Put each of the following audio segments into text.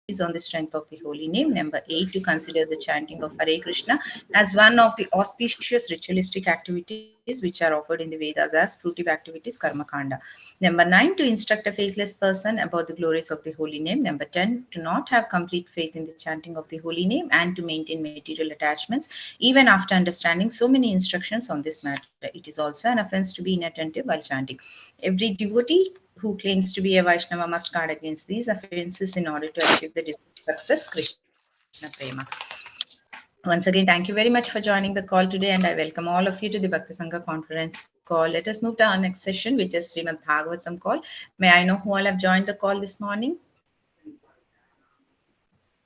on the strength of the holy name. Number 8, to consider the chanting of Hare Krishna as one of the auspicious ritualistic activities which are offered in the Vedas as fruitive activities, karma kanda. Number 9, to instruct a faithless person about the glories of the holy name. Number 10, to not have complete faith in the chanting of the holy name and to maintain material attachments even after understanding so many instructions on this matter. It is also an offense to be inattentive while chanting. Every devotee who claims to be a Vaishnava must guard against these offenses in order to achieve the success, Krishna Prema. Once again, thank you very much for joining the call today, and I welcome all of you to the Bhakti Sangha conference call. Let us move to our next session, which is Srimad Bhagavatam call. May I know who all have joined the call this morning?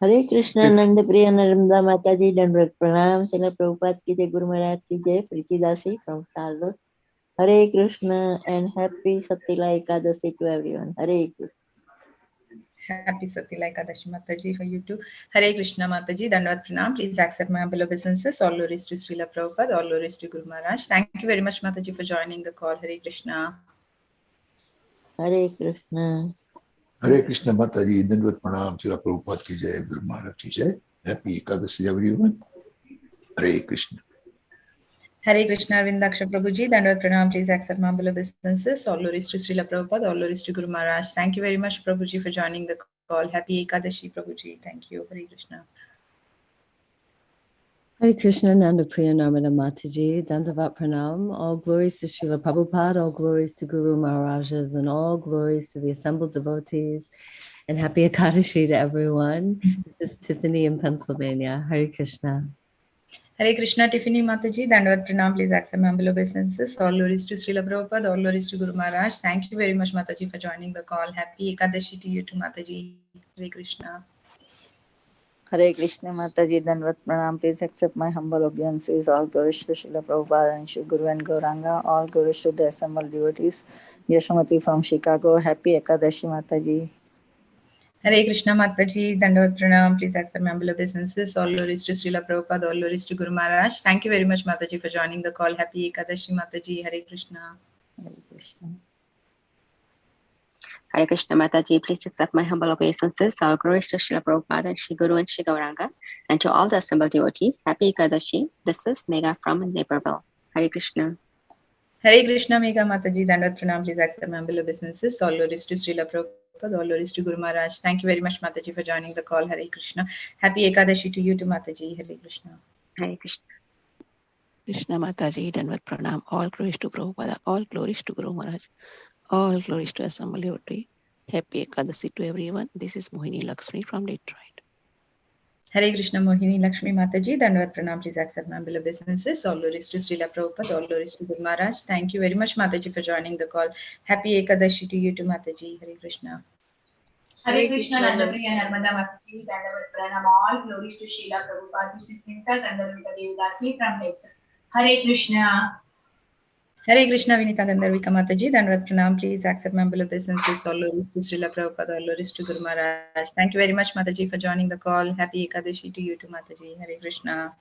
Hare Krishna, Nanda Priya Narmada Mataji, Dandrat Pranam, Srila Prabhupada ki jai, Guru Maharaj ki jai, Priti Dasi from Charlotte. Hare Krishna and happy Satila Ekadasi to everyone. Hare Krishna. Happy Satila Ekadashi Mataji for you too. Hare Krishna Mataji, Dandvat Pranam. Please accept my humble obeisances. All glories to Srila Prabhupada, all glories to Guru Maharaj. Thank you very much, Mataji, for joining the call. Hare Krishna. Hare Krishna. Hare Krishna Mataji, Dandvat Pranam, Srila Prabhupada ki jai, Guru Maharaj ki jai. Happy Ekadasi everyone. Hare Krishna. Hare Krishna Vindaksha Prabhuji, Dandvat Pranam. Please accept my humble obeisances. All glories to Srila Prabhupada, all glories to Guru Maharaj. Thank you very much, Prabhuji, for joining the call. Happy Ekadashi, Prabhuji. Thank you. Hare Krishna. Hare Krishna, Nanda Priya Narmada Mataji, Dandavat Pranam. All glories to Srila Prabhupada, all glories to Guru Maharajas, and all glories to the assembled devotees. And happy Ekadashi to everyone. This is Tiffany in Pennsylvania. Hare Krishna. Hare Krishna, Tiffany Mataji, Dandavad Pranam. Please accept my humble obeisances. All glories to Srila Prabhupada, all glories to Guru Maharaj. Thank you very much, Mataji, for joining the call. Happy Ekadashi to you too, Mataji. Hare Krishna. Hare Krishna Mataji, Dandvat Pranam. Please accept my humble obeisances. All glories to Srila Prabhupada and Shri Guru and Gauranga. All glories to the assembled devotees. Yashamati from Chicago. Happy Ekadashi Mataji. Hare Krishna Mataji, Dandavat Pranam. Please accept my humble obeisances. All glories to Srila Prabhupada, all glories to Guru Maharaj. Thank you very much, Mataji, for joining the call. Happy Ekadashi Mataji. Hare Krishna. Hare Krishna. Hare Krishna Mataji, please accept my humble obeisances. All glories to Srila Prabhupada and Shri Guru and Shri Gauranga, and to all the assembled devotees. Happy Ekadashi. This is Megha from Naperville. Hare Krishna. Hare Krishna Megha Mataji, Dandvat Pranam. Please accept my humble obeisances. All glories to Srila Prabhupada, all glories to Guru Maharaj. Thank you very much, Mataji, for joining the call. Hare Krishna. Happy Ekadashi to you too, Mataji. Hare Krishna. Hare Krishna. Krishna Mataji, Dandvat Pranam. All glories to Prabhupada, all glories to Guru Maharaj, all glories to assembled devotee. Happy Ekadasi to everyone. This is Mohini Lakshmi from Detroit. Hare Krishna Mohini Lakshmi Mataji, Dandvat Pranam. Please accept my humble obeisances. All glories to Srila Prabhupada, all glories to Guru Maharaj. Thank you very much, Mataji, for joining the call. Happy Ekadashi to you too, Mataji. Hare Krishna. Hare Krishna Nanda Priya Narmada Mataji, Dandavad Pranam. All glories to Srila Prabhupada. This is Nita Gandharvika Devdasi from Texas. Hare Krishna. Hare Krishna Vinita Gandharvika Mataji, Dandvat Pranam. Please accept my humble obeisances. All glories to Srila Prabhupada, all glories to Guru Maharaj. Thank you very much, Mataji, for joining the call. Happy Ekadashi to you too, Mataji. Hare Krishna.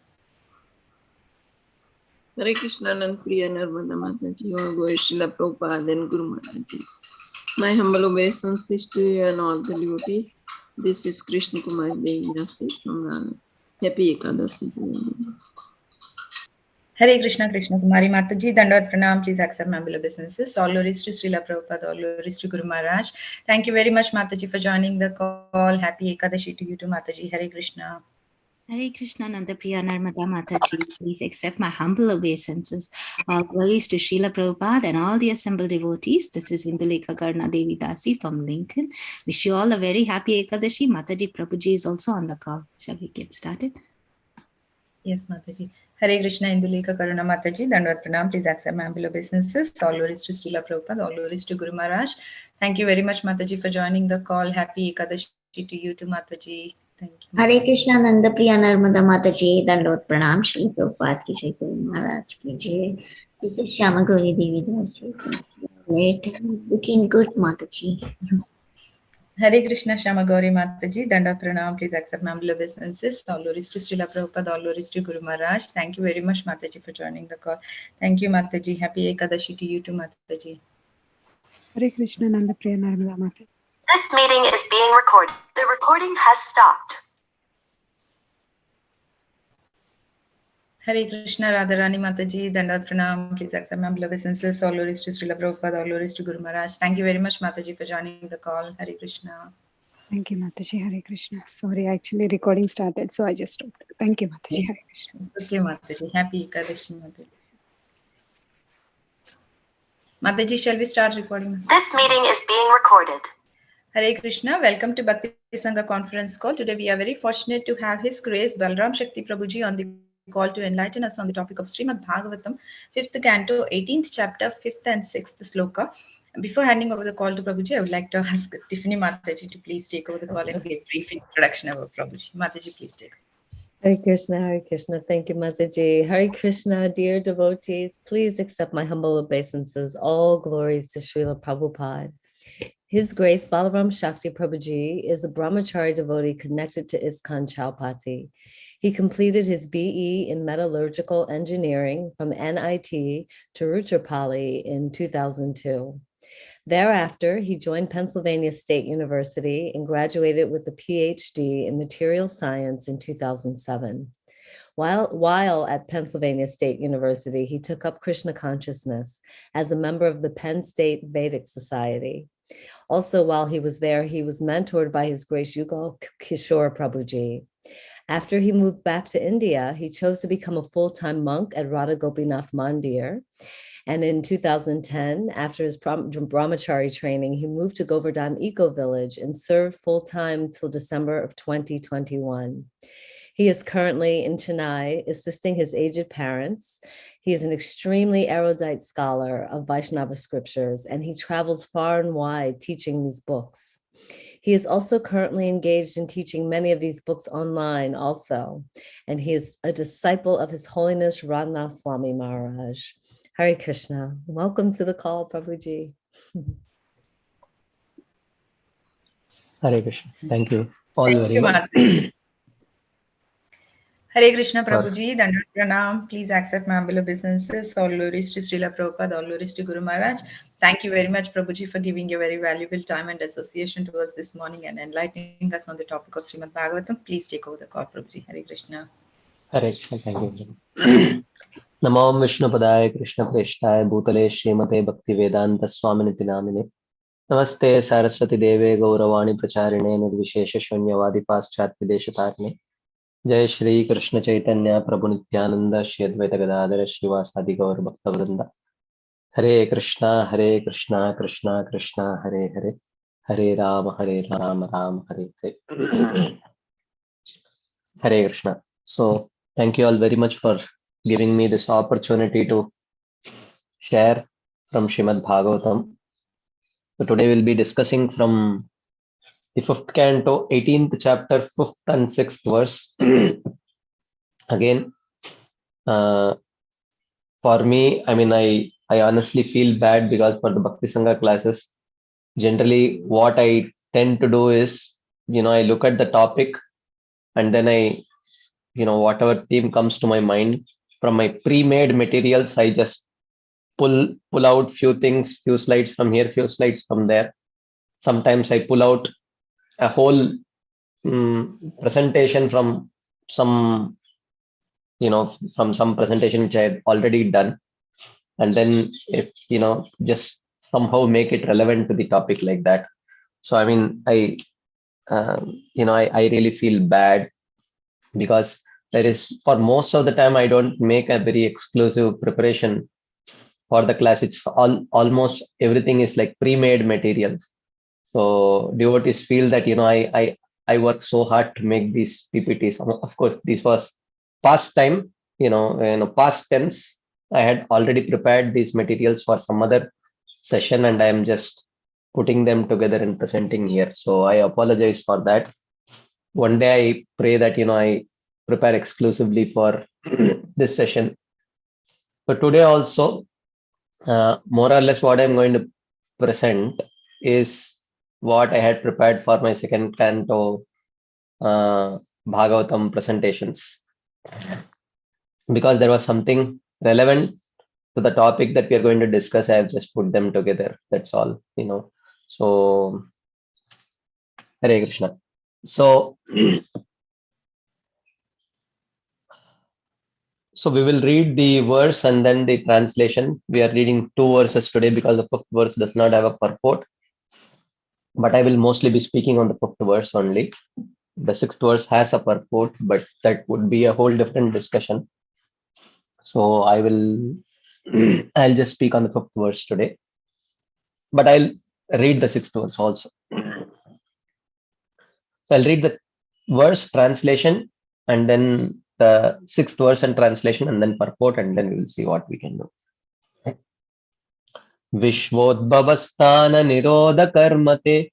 Hare Krishna and Priya Narmada Mataji, all glories to Srila Prabhupada and Guru Maharaj. My humble obeisances to you and all the devotees. This is Krishna Kumar Devinasi from Nala. Happy Ekadasi to you. Hare Krishna Krishna Kumari Mataji, Dandavad Pranam. Please accept my humble obeisances. All glories to Srila Prabhupada, all glories to Guru Maharaj. Thank you very much, Mataji, for joining the call. Happy Ekadashi to you too, Mataji. Hare Krishna. Hare Krishna Nanda Priya Narmada Mataji, please accept my humble obeisances. All glories to Srila Prabhupada and all the assembled devotees. This is Indulekha Karna Devi Dasi from Lincoln. Wish you all a very happy Ekadashi. Mataji Prabhuji is also on the call. Shall we get started? Yes, Mataji. Hare Krishna Indulekha Karuna Mataji, Dandvat Pranam. Please accept my humble obeisances. All glories to Srila Prabhupada, all glories to Guru Maharaj. Thank you very much, Mataji, for joining the call. Happy Ekadashi to you too, Mataji. Thank you. Hare Krishna Nanda Priya Narmada Mataji, Dandvat Pranam, Shri Prabhupada ki jai, Guru Maharaj ki jai. This is Shyama Gauri Devi Dasi. Great, looking good, Mataji. Hare Krishna Shama Gauri Mataji, Danda Pranam. Please accept my humble obeisances. All glories to Srila Prabhupada, all glories to Guru Maharaj. Thank you very much, Mataji, for joining the call. Thank you, Mataji. Happy Ekadashi to you too, Mataji. Hare Krishna Nanda Priya Narmada Mataji. This meeting is being recorded. The recording has stopped. Hare Krishna, Radharani Mataji, Dandavat Pranam. Please accept my humble obeisances. All glories to Srila Prabhupada, all glories to Guru Maharaj. Thank you very much, Mataji, for joining the call. Hare Krishna. Thank you, Mataji. Hare Krishna. Sorry, actually recording started, so I just stopped. Thank you, Mataji. Hare Krishna. Okay, Mataji. Happy Ekadashi, Mataji. Mataji, shall we start recording? This meeting is being recorded. Hare Krishna. Welcome to Bhakti Sangha conference call. Today we are very fortunate to have His Grace Balaram Shakti Prabhuji on the call to enlighten us on the topic of Srimad Bhagavatam, 5th canto, 18th chapter, 5th and 6th sloka. Before handing over the call to Prabhuji, I would like to ask Tiffany Mataji to please take over the call and give brief introduction about Prabhuji. Mataji, please take over. Hare Krishna, Hare Krishna. Thank you, Mataji. Hare Krishna, dear devotees, please accept my humble obeisances. All glories to Srila Prabhupada. His Grace Balaram Shakti Prabhuji is a brahmachari devotee connected to ISKCON Chaupati. He completed his BE in metallurgical engineering from NIT Tiruchirappalli in 2002. Thereafter, he joined Pennsylvania State University and graduated with a PhD in material science in 2007. While at Pennsylvania State University, he took up Krishna consciousness as a member of the Penn State Vedic Society. Also, while he was there, he was mentored by His Grace Yugal Kishore Prabhuji. After he moved back to India, he chose to become a full-time monk at Radha Gopinath Mandir. And in 2010, after his brahmachari training, he moved to Govardhan Eco Village and served full-time till December of 2021. He is currently in Chennai, assisting his aged parents. He is an extremely erudite scholar of Vaishnava scriptures, and he travels far and wide teaching these books. He is also currently engaged in teaching many of these books online also, and he is a disciple of His Holiness Radhanath Swami Maharaj. Hare Krishna. Welcome to the call, Prabhuji. Hare Krishna. Thank you all very much. Hare Krishna Prabhuji, Dandavat Pranam. Please accept my humble obeisances. All glories to Srila Prabhupada, all glories to Guru Maharaj. Thank you very much, Prabhuji, for giving your very valuable time and association to us this morning and enlightening us on the topic of Srimad Bhagavatam. Please take over the call, Prabhuji. Hare Krishna. Hare Krishna. Thank you. Namo Vishnu Padaya Krishna Preshthaya Bhutale Srimate Bhakti Vedanta Swaminiti Namine. Namaste Saraswati Deve Gauravani Pracharine Nirvishesha Shunyavadi Paschat Videshatarne. Jai Shri Krishna Chaitanya Prabhu Nityananda Shri Advaita Gadadhara Srivasadi Gaur Bhakta Vrinda. Hare Krishna Krishna Krishna Hare Hare Hare Rama Rama Hare Hare. Hare Krishna. So thank you all very much for giving me this opportunity to share from Srimad Bhagavatam. So today we'll be discussing from the 5th canto, 18th chapter, 5th and 6th verse. Again, for me, I mean, I honestly feel bad because for the Bhakti Sangha classes, generally what I tend to do is, I look at the topic and then I, whatever theme comes to my mind from my pre-made materials, I just pull out few things, few slides from here, few slides from there. Sometimes I pull out a whole presentation from some, from some presentation which I had already done. And then if, just somehow make it relevant to the topic like that. So, I mean, I really feel bad because there is, for most of the time, I don't make a very exclusive preparation for the class. It's almost everything is like pre-made materials. So devotees feel that, I work so hard to make these PPTs. Of course, this was past time, past tense. I had already prepared these materials for some other session and I am just putting them together and presenting here. So I apologize for that. One day I pray that, I prepare exclusively for this session. So today also, more or less what I'm going to present is what I had prepared for my 2nd canto Bhagavatam presentations. Because there was something relevant to the topic that we are going to discuss, I have just put them together. That's all, So Hare Krishna. So, so we will read the verse and then the translation. We are reading two verses today because the fifth verse does not have a purport. But I will mostly be speaking on the fifth verse only. The sixth verse has a purport, but that would be a whole different discussion. So I will, I'll just speak on the fifth verse today. But I'll read the sixth verse also. So I'll read the verse translation and then the sixth verse and translation and then purport, and then we will see what we can do. Vishvodbhavastana nirodha karmate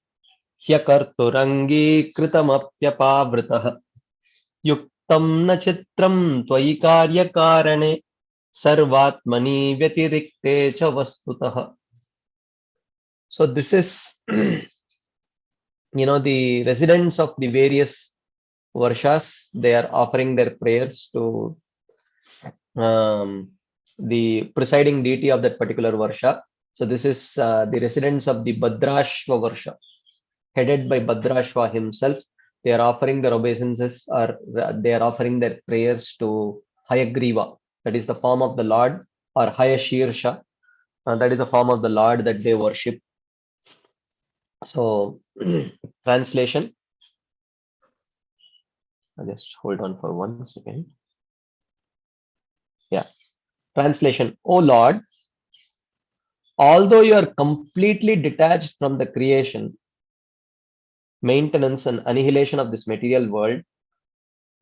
ह्यकर्तुरङ्गीकृतमप्यपावृतः युक्तं न चित्रं त्वयि कार्यकारणे सर्वात्मनि व्यतिरिक्ते च वस्तुतः. So this is the residents of the various varshas, they are offering their prayers to the presiding deity of that particular varsha. So this is the residents of the Bhadrashva varsha, headed by Bhadrashva himself. They are offering their obeisances, or they are offering their prayers to Hayagriva, that is the form of the Lord, or Hayashirsha, that is the form of the Lord that they worship. So, translation. I'll just hold on for 1 second. Yeah. Translation. O Lord, although you are completely detached from the creation, maintenance, and annihilation of this material world,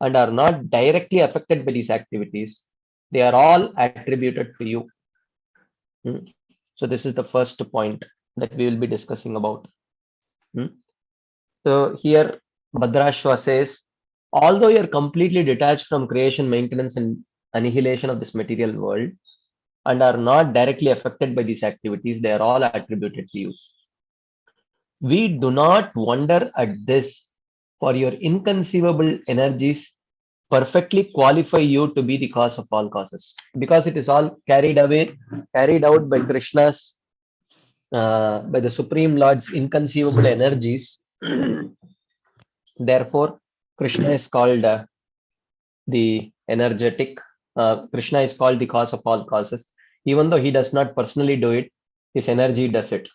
and are not directly affected by these activities, they are all attributed to you. So this is the first point that we will be discussing about. So here Bhadrashva says, although you are completely detached from creation, maintenance, and annihilation of this material world, and are not directly affected by these activities, they are all attributed to you. We do not wonder at this, for your inconceivable energies perfectly qualify you to be the cause of all causes, because it is all carried out by Krishna's, by the Supreme Lord's inconceivable energies. Therefore, Krishna is called the energetic. Krishna is called the cause of all causes. Even though he does not personally do it, his energy does it.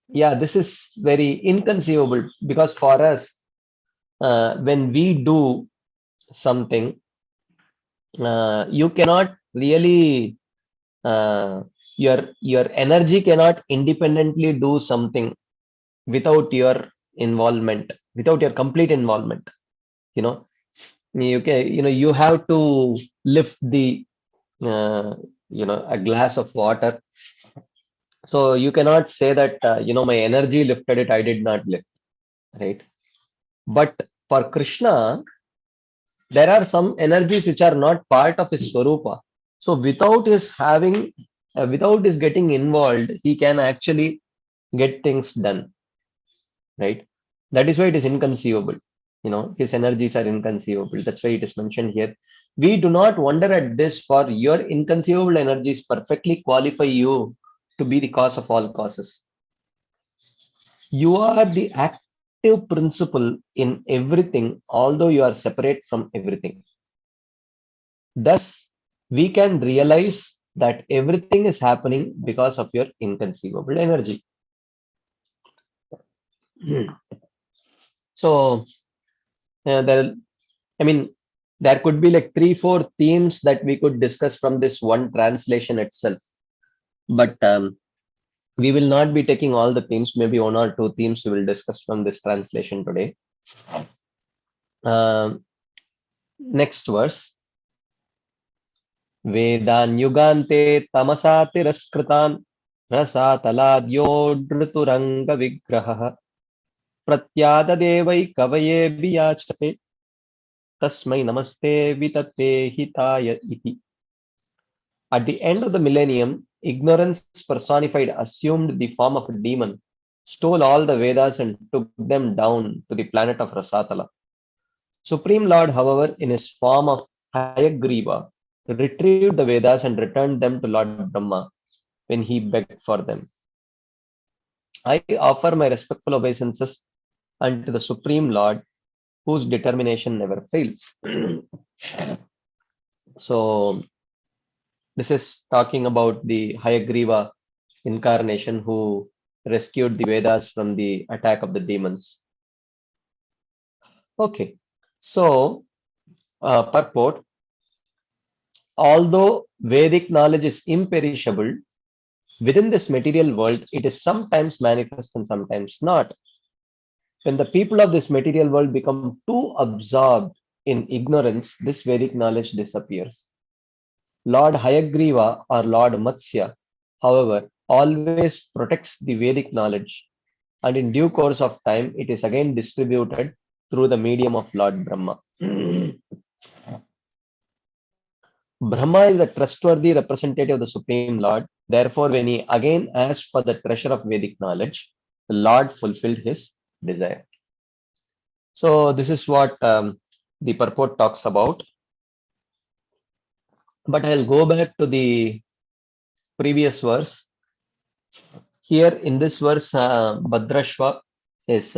Yeah, this is very inconceivable, because for us, when we do something, you cannot really, your energy cannot independently do something without your involvement, without your complete involvement. You have to lift the a glass of water. So you cannot say that my energy lifted it, I did not lift, right? But for Krishna, there are some energies which are not part of his Swarupa. So without his getting involved, he can actually get things done, right? That is why it is inconceivable. His energies are inconceivable. That's why it is mentioned here. We do not wonder at this, for your inconceivable energies perfectly qualify you to be the cause of all causes. You are the active principle in everything, although you are separate from everything. Thus, we can realize that everything is happening because of your inconceivable energy. So, there could be like 3-4 themes that we could discuss from this one translation itself. But we will not be taking all the themes. Maybe 1 or 2 themes we will discuss from this translation today. Next verse. Vedan yugante tamasa tiraskritan rasataladyodraturanga vigraha pratyada devai kavaye biyachate tasmai namaste vitate hitaya iti. At the end of the millennium, ignorance personified assumed the form of a demon, stole all the Vedas and took them down to the planet of Rasatala. Supreme Lord, however, in his form of Hayagriva, retrieved the Vedas and returned them to Lord Brahma when he begged for them. I offer my respectful obeisances unto the Supreme Lord, whose determination never fails. So, this is talking about the Hayagriva incarnation who rescued the Vedas from the attack of the demons. Okay, so purport. Although Vedic knowledge is imperishable, within this material world, it is sometimes manifest and sometimes not. When the people of this material world become too absorbed in ignorance, this Vedic knowledge disappears. Lord Hayagriva or Lord Matsya, however, always protects the Vedic knowledge, and in due course of time, it is again distributed through the medium of Lord Brahma. Brahma is a trustworthy representative of the Supreme Lord. Therefore, when he again asked for the treasure of Vedic knowledge, the Lord fulfilled his desire. So, this is what the purport talks about. But I'll go back to the previous verse. Here in this verse, Bhadrashva is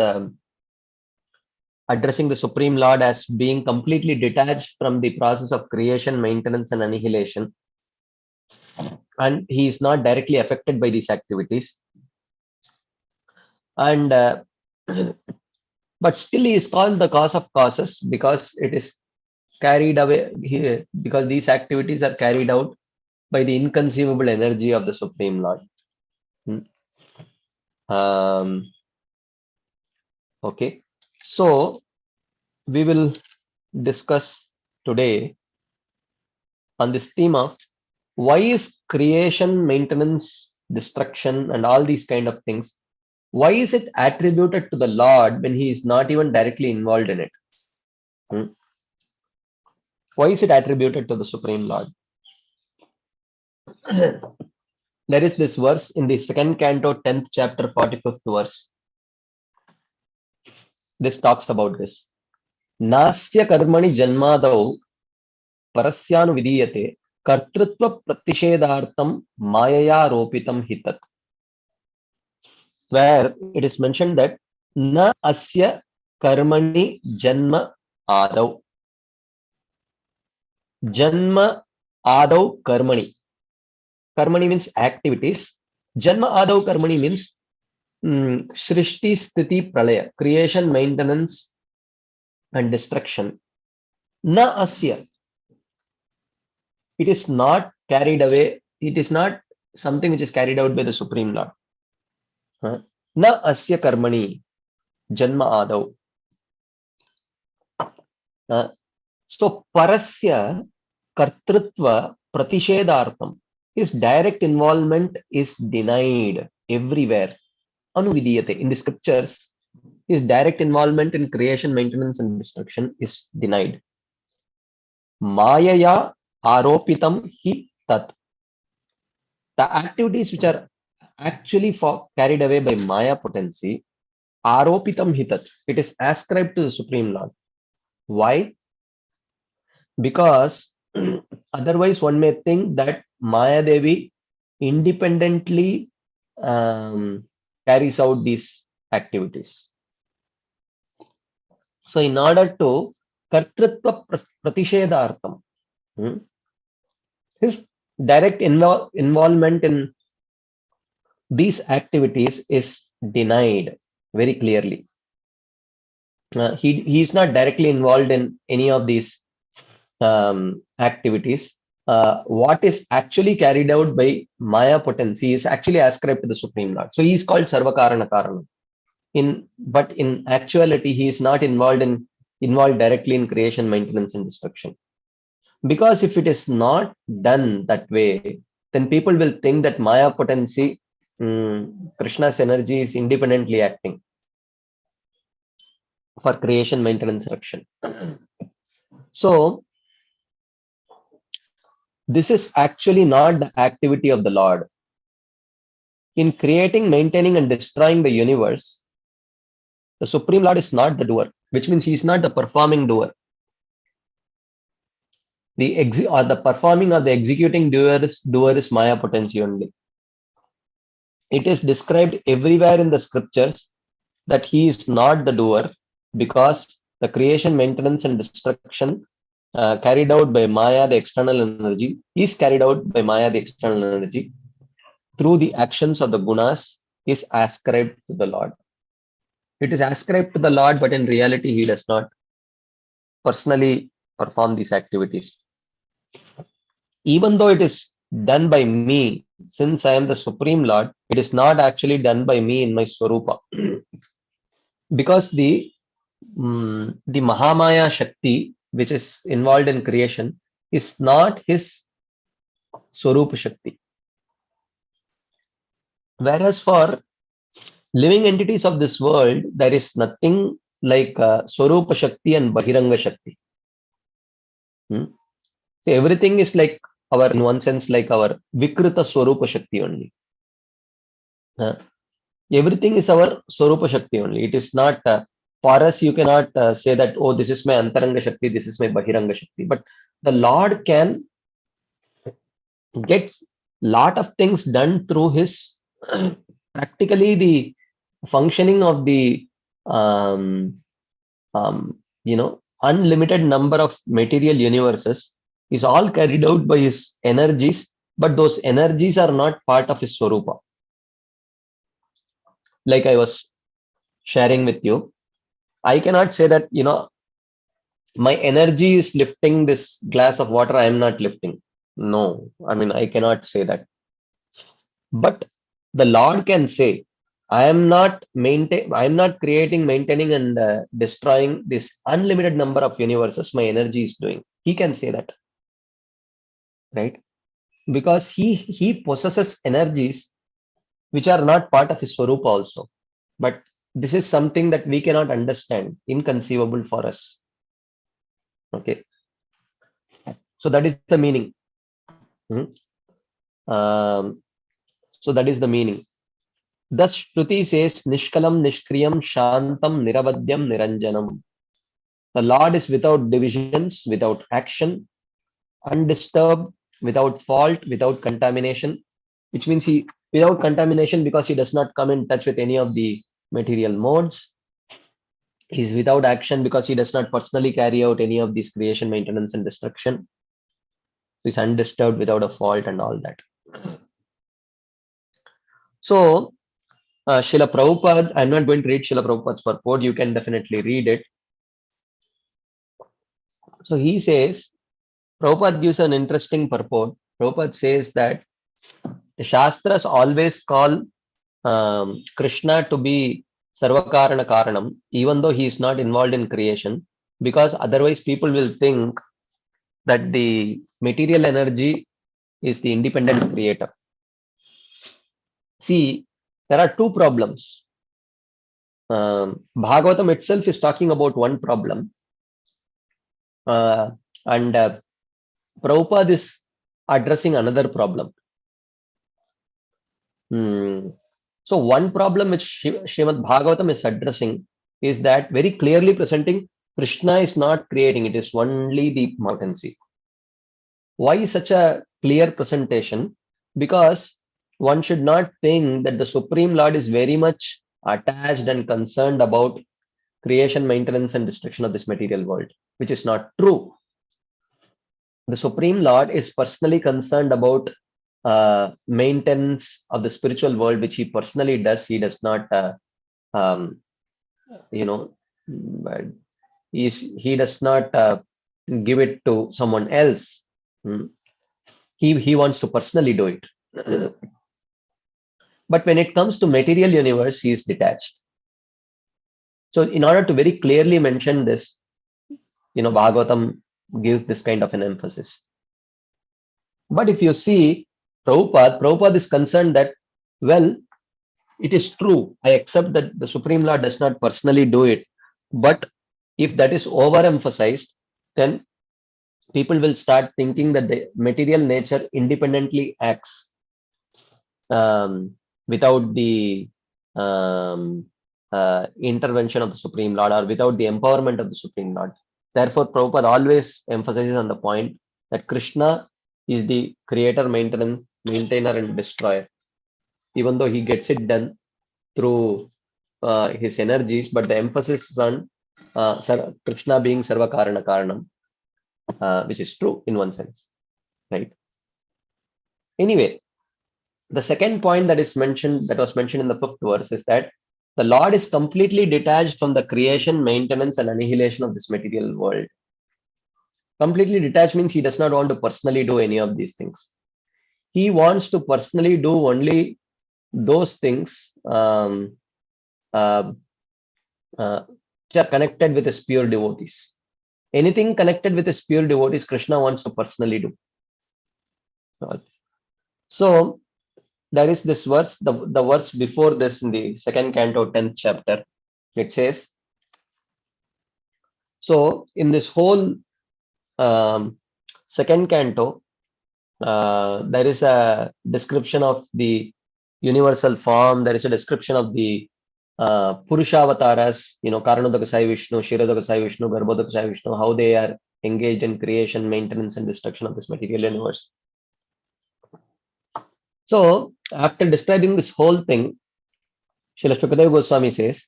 addressing the Supreme Lord as being completely detached from the process of creation, maintenance, and annihilation. And he is not directly affected by these activities. And but still he is called the cause of causes because it is carried away here, because these activities are carried out by the inconceivable energy of the Supreme Lord. Okay, so we will discuss today on this theme of why is creation, maintenance, destruction, and all these kind of things, why is it attributed to the Lord when he is not even directly involved in it? Why is it attributed to the Supreme Lord? There is this verse in the second canto, 10th chapter, 45th verse. This talks about this. Nasya karmani janmadau parasyanu vidiyate kartrutva pratishedartam mayaya ropitam hitat. Where it is mentioned that na asya karmani janma adau. Janma adau karmani. Karmani means activities. Janma adau karmani means Srishti, Sthiti, Pralaya, creation, maintenance, and destruction. Na asya. It is not carried away. It is not something which is carried out by the Supreme Lord. Na asya karmani janma adau. So parasya kartrutva pratishedartham. His direct involvement is denied everywhere. Anuvidiyate. In the scriptures, his direct involvement in creation, maintenance, and destruction is denied. Mayaya aropitam hi tat. The activities which are actually carried away by Maya potency, aropitam hi tat. It is ascribed to the Supreme Lord. Why? Because otherwise one may think that Maya Devi independently carries out these activities. So in order to kartrutva pratishedartham, his direct involvement in these activities is denied very clearly. He is not directly involved in any of these activities. What is actually carried out by Maya potency is actually ascribed to the Supreme Lord. So he is called Sarvakarana Karana. But in actuality, he is not involved directly in creation, maintenance, and destruction. Because if it is not done that way, then people will think that Maya potency, Krishna's energy, is independently acting for creation, maintenance, destruction. So this is actually not the activity of the Lord. In creating, maintaining, and destroying the universe, the Supreme Lord is not the doer, which means he is not the performing doer. The performing or the executing doer is Maya potency only. it is described everywhere in the scriptures that he is not the doer, because the creation, maintenance, and destruction carried out by Maya, the external energy, is carried out by Maya, the external energy, through the actions of the gunas, is ascribed to the Lord. It is ascribed to the Lord, but in reality, he does not personally perform these activities. Even though it is done by me, since I am the Supreme Lord, it is not actually done by me in my Swarupa. Because the Mahamaya Shakti, which is involved in creation, is not his Swarupa Shakti. Whereas for living entities of this world, there is nothing like Swarupa Shakti and Bahiranga Shakti. So everything is like our, in one sense, like our Vikrita Swarupa Shakti only. Everything is our Swarupa Shakti only. It is not, for us, you cannot say that, oh, this is my Antaranga Shakti, this is my Bahiranga Shakti. But the Lord can get lot of things done through his, practically the functioning of the, unlimited number of material universes is all carried out by his energies, but those energies are not part of his Swarupa. Like I was sharing with you, I cannot say that, my energy is lifting this glass of water, I am not lifting. No, I mean, I cannot say that. But the Lord can say, I am not creating, maintaining, and destroying this unlimited number of universes my energy is doing. He can say that, right? Because he possesses energies which are not part of his Swarupa also. But this is something that we cannot understand, inconceivable for us. Okay. So that is the meaning. So that is the meaning. Thus, Shruti says, Nishkalam, Nishkriyam, Shantam, Niravadyam, Niranjanam. The Lord is without divisions, without action, undisturbed, without fault, without contamination, which means he, without contamination, because he does not come in touch with any of the material modes. He's without action because he does not personally carry out any of these creation, maintenance, and destruction. He's undisturbed, without a fault, and all that. So, Srila Prabhupada, I'm not going to read Srila Prabhupada's purport, you can definitely read it. So he says, Prabhupada gives an interesting purport. Prabhupada says that the Shastras always call Krishna to be Sarvakarana Karanam, even though he is not involved in creation, because otherwise people will think that the material energy is the independent creator. See, there are two problems. Bhagavatam itself is talking about one problem, and Prabhupada is addressing another problem. So one problem which Srimad Bhagavatam is addressing is that very clearly presenting Krishna is not creating, it is only the potency. Why such a clear presentation? Because one should not think that the Supreme Lord is very much attached and concerned about creation, maintenance, and destruction of this material world, which is not true. The Supreme Lord is personally concerned about maintenance of the spiritual world, which he personally does. He does not, he does not give it to someone else. He wants to personally do it. But when it comes to material universe, he is detached. So in order to very clearly mention this, Bhagavatam gives this kind of an emphasis. But if you see Prabhupada is concerned that, well, it is true, I accept that the Supreme Lord does not personally do it, but if that is overemphasized, then people will start thinking that the material nature independently acts without the intervention of the Supreme Lord, or without the empowerment of the Supreme Lord. Therefore, Prabhupada always emphasizes on the point that Krishna is the creator, maintainer, and destroyer. even though he gets it done through his energies, but the emphasis is on Krishna being Sarva Karana Karanam, which is true in one sense, right? Anyway, the second point that was mentioned in the 5th verse is that the Lord is completely detached from the creation, maintenance, and annihilation of this material world. Completely detached means he does not want to personally do any of these things. He wants to personally do only those things which are connected with his pure devotees. Anything connected with his pure devotees, Krishna wants to personally do. So there is this verse, the verse before this in the 2nd canto, 10th chapter. It says, so in this whole 2nd canto, there is a description of the universal form. There is a description of the Purushavatas, Karanodakasai Vishnu, Kshirodakasai Vishnu, Garbhodakasai Vishnu, how they are engaged in creation, maintenance, and destruction of this material universe. So, after describing this whole thing, Srila Shukadeva Goswami says,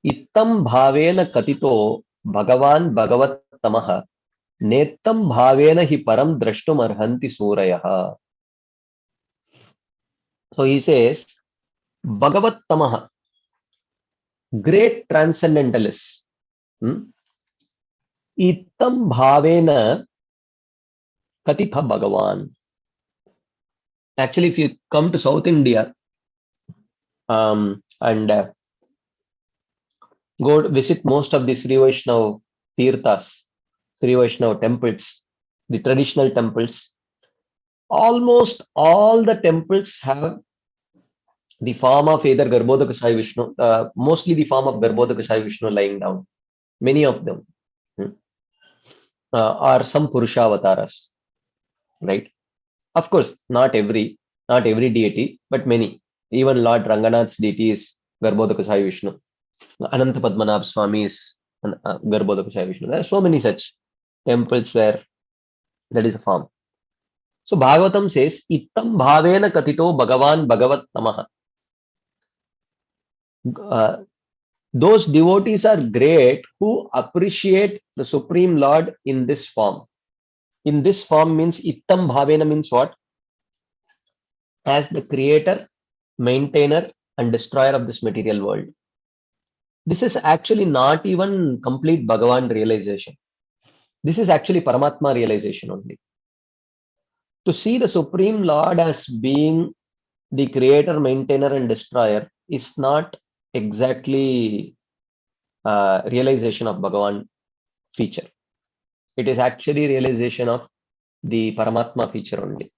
Ittam bhavena katito bhagavan bhagavat tamaha nettam bhavena hi param drashtum arhanti surayaha. So he says, Bhagavat tamaha, great transcendentalists. Ittam bhavena katitha bhagavan. Actually, if you come to South India and go visit most of the Sri Vaishnava Tirthas, Sri Vaishnava temples, the traditional temples, almost all the temples have the form of either Garbhodakasai Vishnu, mostly the form of Garbhodakasai Vishnu lying down. Many of them are some Purushavatas, right? Of course, not every deity, but many. Even Lord Ranganath's deity is Garbhodakasai Vishnu. Ananta Padmanabh Swami is Garbhodakasai Vishnu. There are so many such temples where that is a form. So Bhagavatam says, Ittam bhavena katito bhagavan bhagavat tamaha. Those devotees are great who appreciate the Supreme Lord in this form. In this form means Ittam bhavena means what? As the creator, maintainer, and destroyer of this material world. This is actually not even complete Bhagavan realization. This is actually Paramatma realization only. To see the Supreme Lord as being the creator, maintainer, and destroyer is not exactly realization of Bhagavan feature. It is actually realization of the Paramatma feature only.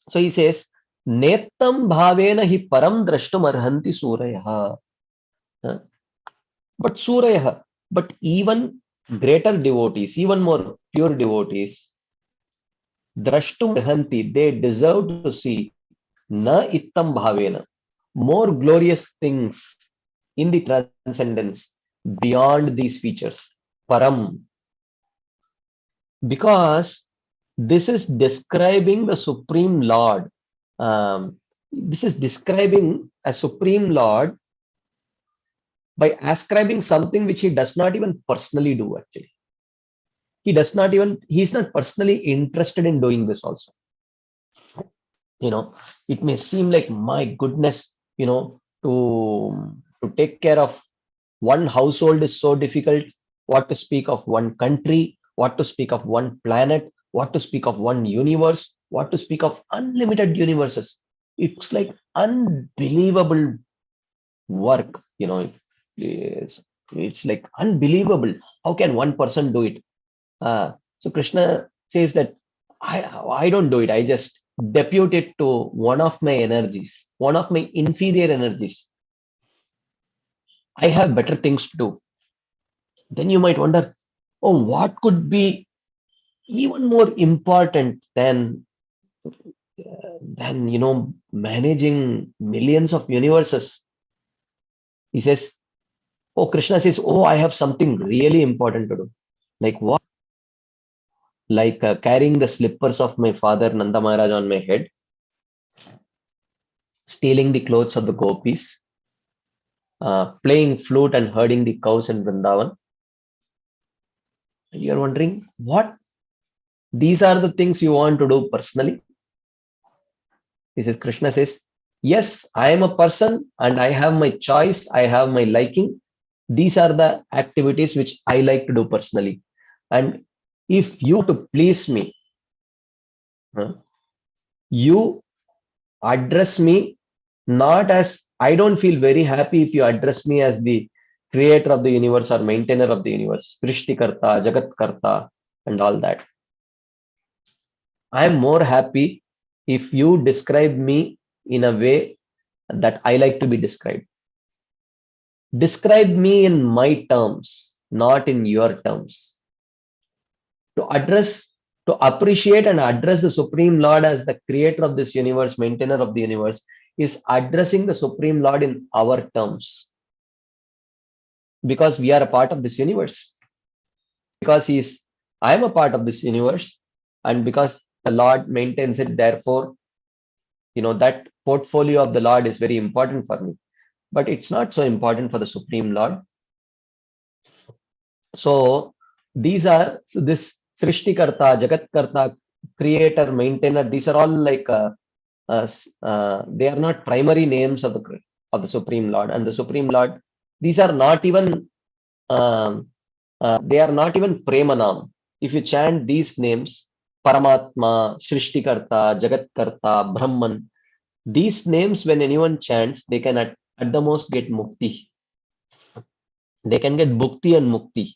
So he says, Nettam bhavena hi param drashtum arhanti surayaha. But surayaha, but even greater devotees, even more pure devotees, drashtum arhanti, they deserve to see na ittam bhavena, more glorious things in the transcendence beyond these features. Param. Because this is describing the Supreme Lord. This is describing a Supreme Lord by ascribing something which he does not even personally do, actually. He's not personally interested in doing this also. It may seem like, my goodness, to take care of one household is so difficult. What to speak of one country, what to speak of one planet, what to speak of one universe, what to speak of unlimited universes. It's like unbelievable work, it's like unbelievable. How can one person do it? So Krishna says that I don't do it. I just depute it to one of my energies, one of my inferior energies. I have better things to do. Then you might wonder, oh, what could be even more important than managing millions of universes? He says, oh, Krishna says, oh, I have something really important to do. Like what? Like carrying the slippers of my father Nanda Maharaj on my head. stealing the clothes of the gopis, playing flute and herding the cows in Vrindavan. And you're wondering, what? These are the things you want to do personally? This is Krishna says, yes, I am a person and I have my choice, I have my liking. These are the activities which I like to do personally. And if you want to please me, you address me not as, I don't feel very happy if you address me as the creator of the universe or maintainer of the universe, Krishtikarta, Jagatkarta, and all that. I am more happy if you describe me in a way that I like to be described. Describe me in my terms, not in your terms. To appreciate and address the Supreme Lord as the creator of this universe, maintainer of the universe, is addressing the Supreme Lord in our terms. Because we are a part of this universe. Because I am a part of this universe, and because the Lord maintains it, therefore, that portfolio of the Lord is very important for me. But it's not so important for the Supreme Lord. So this Srishtikarta, Jagatkarta, creator, maintainer, these are all like they are not primary names of the Supreme Lord. And the Supreme Lord, these are not even they are not even Premanam. If you chant these names, Paramatma, Srishtikarta, Jagatkarta, Brahman, these names, when anyone chants, they can at the most get mukti. They can get bhukti and mukti.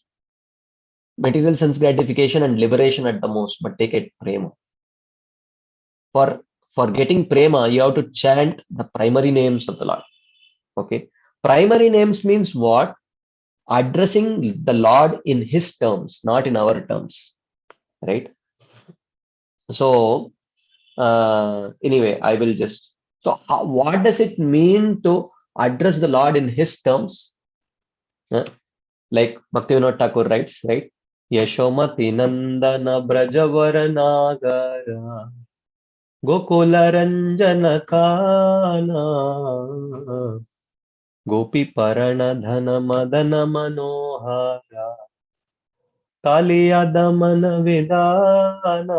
Material sense gratification and liberation at the most, but they get prema. For getting prema, you have to chant the primary names of the Lord. Okay. Primary names means what? Addressing the Lord in his terms, not in our terms. Right? So, anyway, I will just. So, what does it mean to address the Lord in his terms? Like Bhaktivinoda Thakur writes, right? Yashomati Nandana Brajavara Nagara Gokula Ranjana Kana Gopi Parana Dhana Madana Manohara Kaliya Damana Vidana.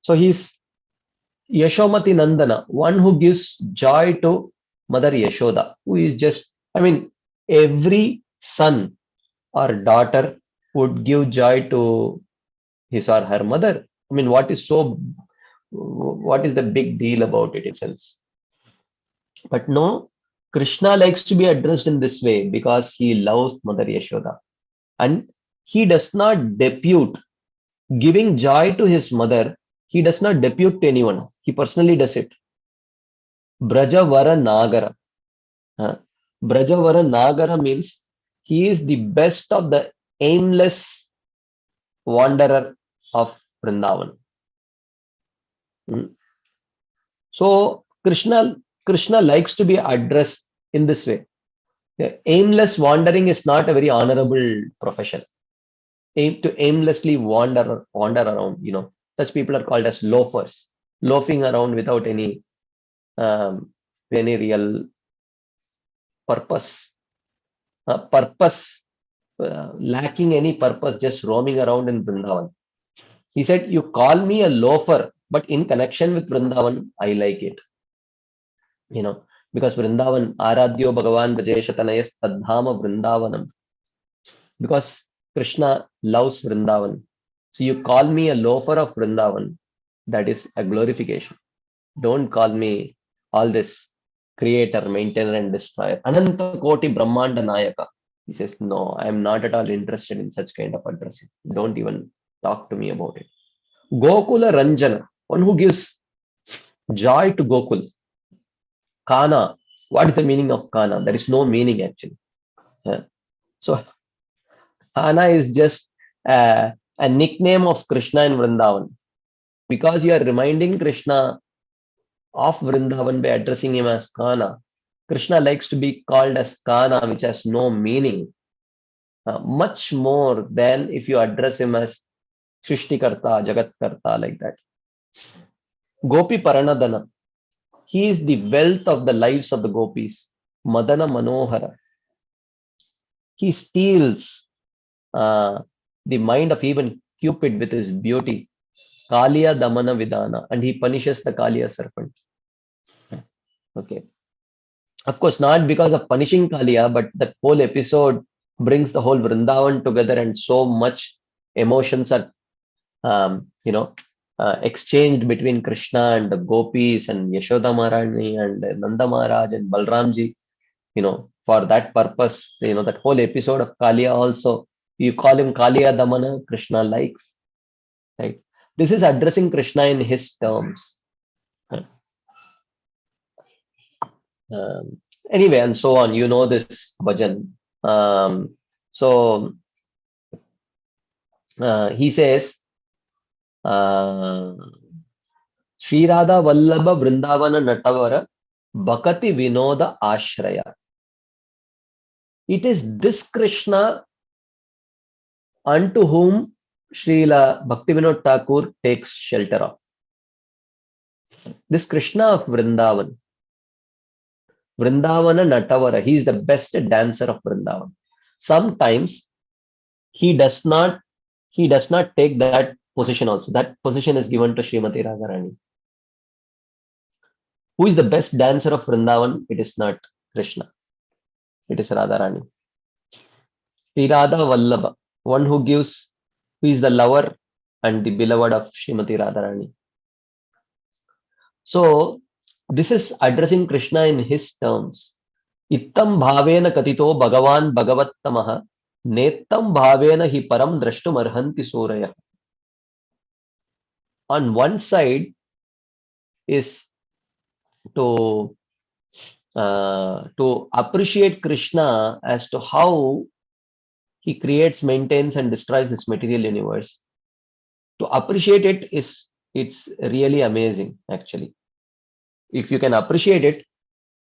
So he's Yashomati Nandana, one who gives joy to Mother Yashoda, who is just, every son or daughter would give joy to his or her mother. What is the big deal about it in a sense? But no, Krishna likes to be addressed in this way because he loves Mother Yashoda. And he does not depute giving joy to his mother. He does not depute to anyone. He personally does it. Brajavara Nagara. Brajavara Nagara means he is the best of the aimless wanderer of Vrindavan. So Krishna likes to be addressed in this way. The aimless wandering is not a very honorable profession. To aimlessly wander around, such people are called as loafers, loafing around without any real purpose. Lacking any purpose, just roaming around in Vrindavan. He said, you call me a loafer, but in connection with Vrindavan, I like it. Because Vrindavan, Aradhyo Bhagavan Vajeshatanayas Tadhama Vrindavanam. Because Krishna loves Vrindavan. So you call me a loafer of Vrindavan, that is a glorification. Don't call me all this creator, maintainer, and destroyer. Ananta Koti Brahmanda Nayaka. He says, no, I am not at all interested in such kind of addressing. Don't even talk to me about it. Gokula Ranjana, one who gives joy to Gokul. Kana, what is the meaning of Kana? There is no meaning actually. So Kana is just a nickname of Krishna in Vrindavan. Because you are reminding Krishna of Vrindavan by addressing him as Kana. Krishna likes to be called as Kana, which has no meaning. Much more than if you address him as Srishtikarta, Jagatkarta, like that. Gopi Paranadana. He is the wealth of the lives of the gopis. Madana Manohara. He steals the mind of even Cupid with his beauty. Kaliya Damana Vidana. And he punishes the Kaliya serpent. Okay. Of course, not because of punishing Kaliya, but the whole episode brings the whole Vrindavan together, and so much emotions are, exchanged between Krishna and the gopis and Yashoda Maharani and Nanda Maharaj and Balramji. For that purpose, that whole episode of Kaliya also, you call him Kaliya Damana, Krishna likes, right? This is addressing Krishna in his terms. Anyway, and so on. You know this bhajan. So he says, Sri Radha Vallabha Vrindavana Natavara Bhakati Vinoda Ashraya. It is this Krishna unto whom Srila Bhaktivinoda Thakur takes shelter of. This Krishna of Vrindavan. Vrindavana Natavara. He is the best dancer of Vrindavan. Sometimes he does not take that position also. That position is given to Srimati Radharani. Who is the best dancer of Vrindavan? It is not Krishna. It is Radharani. Sri Radha Vallabha, one who is the lover and the beloved of Srimati Radharani. So this is addressing Krishna in his terms. Ittam bhavena katito bhagavan bhagavattamah nettam bhavena hi param drashtum arhanti suraya. On one side is to appreciate Krishna as to how he creates, maintains, and destroys this material universe. To appreciate it it's really amazing, actually. If you can appreciate it,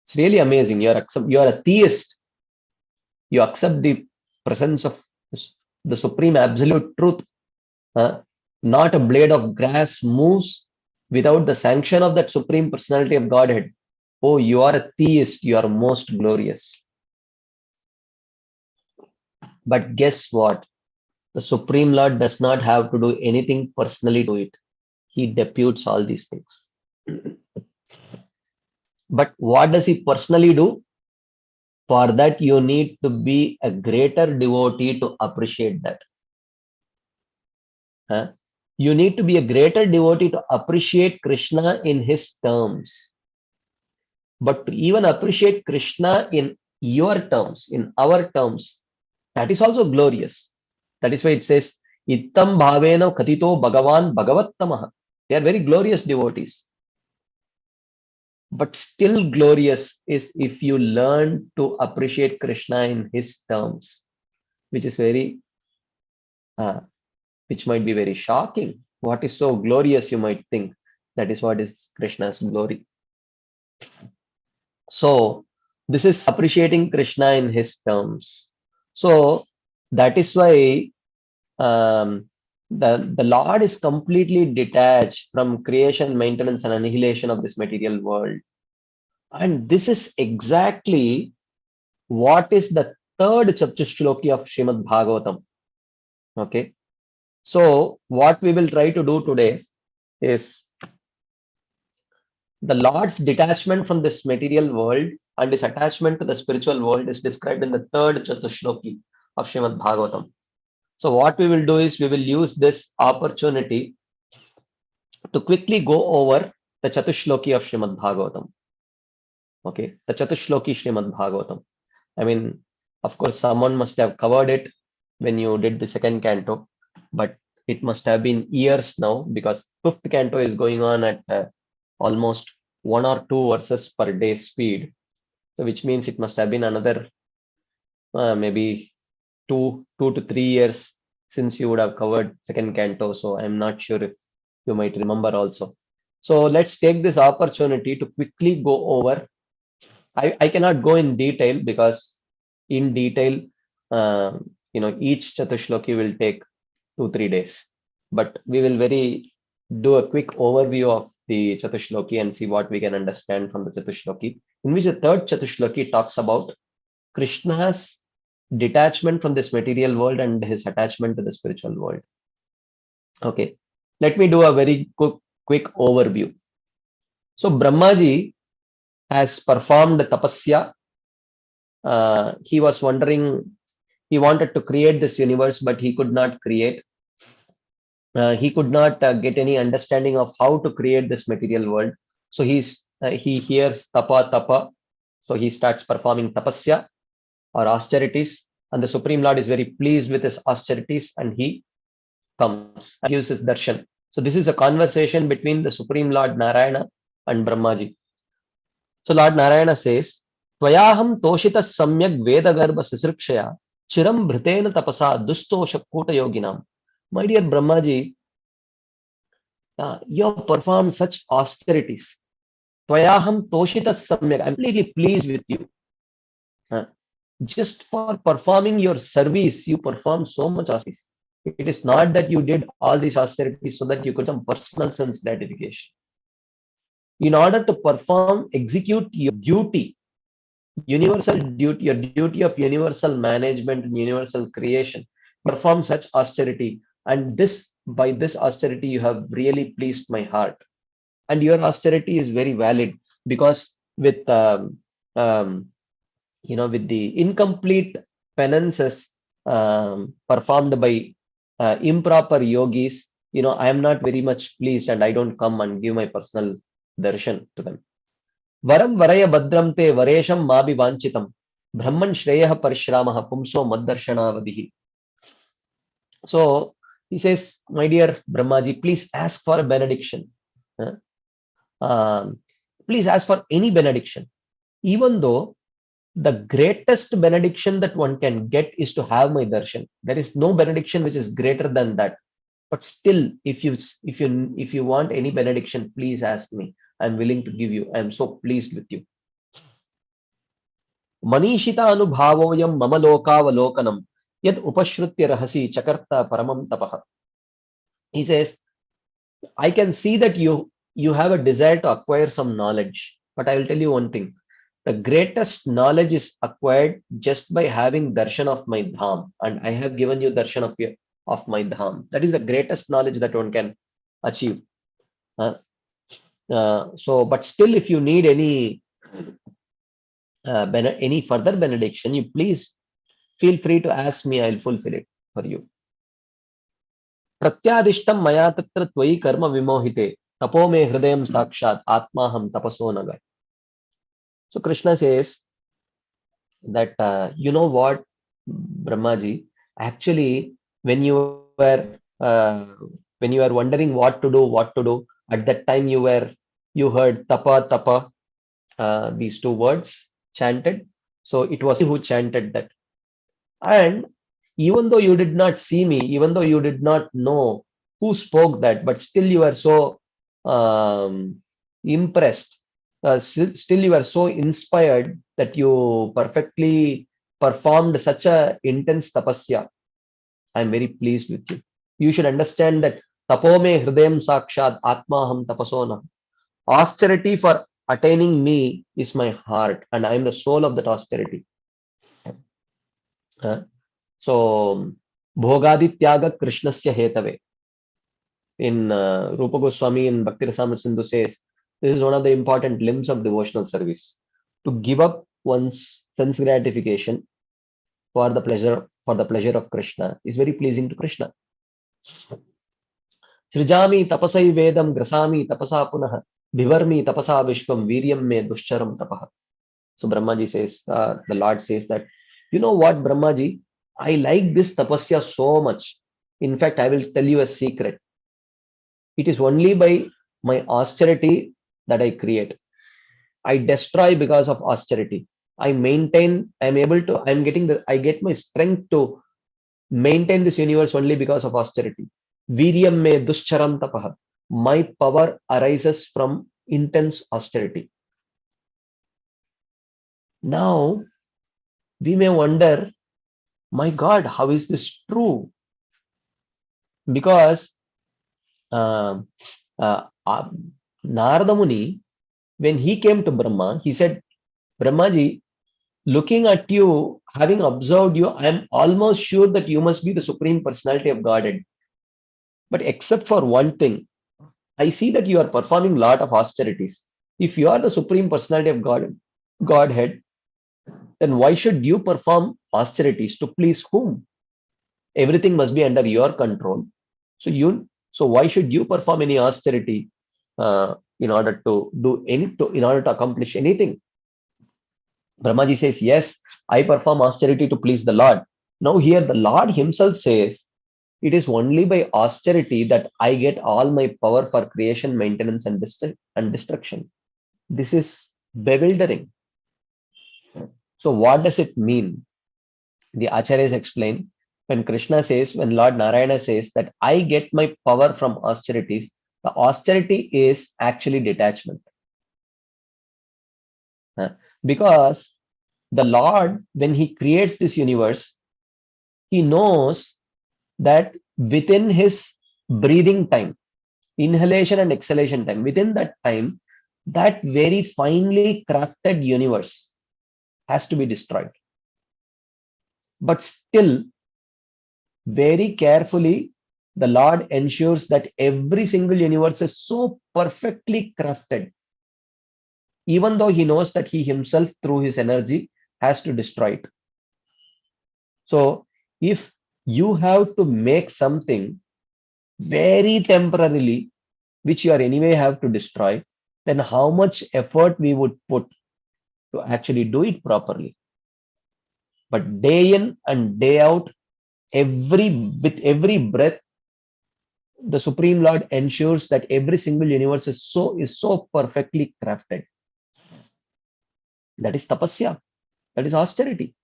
it's really amazing. You are a theist. You accept the presence of the supreme absolute truth. Not a blade of grass moves without the sanction of that supreme personality of Godhead. Oh, you are a theist. You are most glorious. But guess what? The Supreme Lord does not have to do anything personally to it. He deputes all these things. But what does he personally do? For that, you need to be a greater devotee to appreciate that. You need to be a greater devotee to appreciate Krishna in his terms. But to even appreciate Krishna in your terms, in our terms, that is also glorious. That is why it says, Ittam bhavena katito bhagavan bhagavattamah. They are very glorious devotees. But still glorious is if you learn to appreciate Krishna in his terms, which is which might be very shocking. What is so glorious, you might think. That is what is Krishna's glory. So this is appreciating Krishna in his terms. So that is why the Lord is completely detached from creation, maintenance, and annihilation of this material world. And this is exactly what is the third Chatushloki of Srimad Bhagavatam. Okay. So what we will try to do today is the Lord's detachment from this material world and his attachment to the spiritual world is described in the third Chatushloki of Srimad Bhagavatam. So what we will do is we will use this opportunity to quickly go over the Chatushloki of Srimad Bhagavatam. Okay, the Chatushloki Srimad Bhagavatam. I mean, of course, someone must have covered it when you did the second canto, but it must have been years now because fifth canto is going on at almost 1 or 2 verses per day speed. So which means it must have been another maybe 2 to 3 years since you would have covered second canto. So I'm not sure if you might remember also. So let's take this opportunity to quickly go over. I cannot go in detail because in detail, each Chatushloki will take 2-3 days. But we will do a quick overview of the Chatushloki and see what we can understand from the Chatushloki, in which the third Chatushloki talks about Krishna's detachment from this material world and his attachment to the spiritual world. Okay, let me do a very quick overview. So Brahmaji has performed tapasya. He was wondering, he wanted to create this universe, but he could not create. He could not get any understanding of how to create this material world. So he hears tapa. So he starts performing tapasya or austerities, and the Supreme Lord is very pleased with his austerities, and he comes and gives his darshan. So this is a conversation between the Supreme Lord Narayana and Brahmaji. So Lord Narayana says, Tvayaham toshita samyak vedagarbha sisrikshaya chiram bhritena tapasa dustosha kota yoginam. My dear Brahmaji, you have performed such austerities. Tvayaham toshita samyak. I'm completely pleased with you. Just for performing your service, you perform so much austerities. It is not that you did all these austerities so that you could some personal sense gratification. In order to execute your duty, universal duty, your duty of universal management and universal creation, perform such austerity. And by this austerity, you have really pleased my heart. And your austerity is very valid, because with with the incomplete penances performed by improper yogis, I am not very much pleased, and I don't come and give my personal darshan to them. Varam varaya badram te varesham mabi vanchitam brahman shreyah parishramah pumso maddarshanavadihi. So he says, my dear Brahmaji, please ask for a benediction. Please ask for any benediction, even though the greatest benediction that one can get is to have my darshan. There is no benediction which is greater than that. But still, if you want any benediction, please ask me. I'm willing to give you. I'm so pleased with you. Manishita anubhavoyam mama lokavalokanam yad upashrutya rahasi chakarta paramam tapaha. He says, I can see that you have a desire to acquire some knowledge, but I will tell you one thing. The greatest knowledge is acquired just by having darshan of my dham, and I have given you darshan of my dham. That is the greatest knowledge that one can achieve. But still, if you need any further benediction, you please feel free to ask me. I'll fulfill it for you. Pratyadishtam maya tatra tvai karma vimohite tapo me hridayam sakshat atmaham tapaso nagar. So Krishna says that, you know what, Brahmaji, actually, when you were wondering what to do, at that time you heard tapa, these two words chanted. So it was who chanted that. And even though you did not see me, even though you did not know who spoke that, but still you were so impressed. Still you are so inspired that you perfectly performed such a intense tapasya. I am very pleased with you. You should understand that tapome hridayam sakshat atmaham tapasona. Austerity for attaining me is my heart, and I am the soul of that austerity. So bhogadityaga krishnasya hetave. In Rupa Goswami in Bhakti Rasamrita Sindhu says, this is one of the important limbs of devotional service. To give up one's sense gratification for the pleasure of Krishna is very pleasing to Krishna. Srijami tapasai vedam grasami tapasa punah bhivarmi tapasa vishvam viryam me duscharam tapaha. So Brahmaji says, the Lord says that, you know what, Brahmaji, I like this tapasya so much. In fact, I will tell you a secret. It is only by my austerity that I create. I destroy because of austerity. I maintain, I get my strength to maintain this universe only because of austerity. Viryam me duscharam tapaha. My power arises from intense austerity. Now, we may wonder, my God, how is this true? Because Narada Muni, when he came to Brahma, he said, Brahmaji, looking at you, having observed you, I am almost sure that you must be the Supreme Personality of Godhead. But except for one thing, I see that you are performing a lot of austerities. If you are the Supreme Personality of Godhead, then why should you perform austerities? To please whom? Everything must be under your control. So why should you perform any austerity in order to accomplish anything? Brahmaji says, yes, I perform austerity to please the Lord. Now here the Lord himself says, it is only by austerity that I get all my power for creation, maintenance, and destruction. This is bewildering. So what does it mean? The Acharyas explain, when Krishna says, when Lord Narayana says that I get my power from austerities, the austerity is actually detachment. Because the Lord, when he creates this universe, he knows that within his breathing time, inhalation and exhalation time, within that time, that very finely crafted universe has to be destroyed. But still, very carefully, the Lord ensures that every single universe is so perfectly crafted, even though he knows that he himself, through his energy, has to destroy it. So if you have to make something very temporarily, which you are anyway have to destroy, then how much effort we would put to actually do it properly. But day in and day out, with every breath, the Supreme Lord ensures that every single universe is so perfectly crafted. That is tapasya. That is austerity.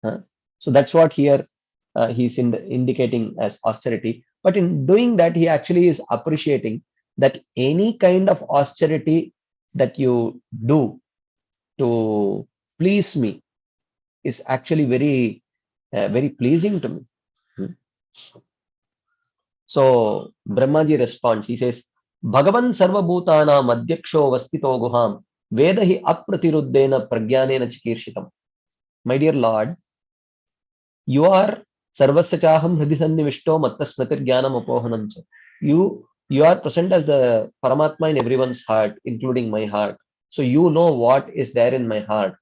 So that's what here he's indicating as austerity. But in doing that, he actually is appreciating that any kind of austerity that you do to please me is actually very, very pleasing to me. So Brahmaji responds, he says, Bhagavan sarva bhutana madhyaksho vastito guham vedahi apratiruddena pragyanena chikirshitam. My dear Lord, you are sarvasya chaham hridhi sannivishto matta smritir jnanam apohanam. You are present as the Paramatma in everyone's heart, including my heart. So you know what is there in my heart.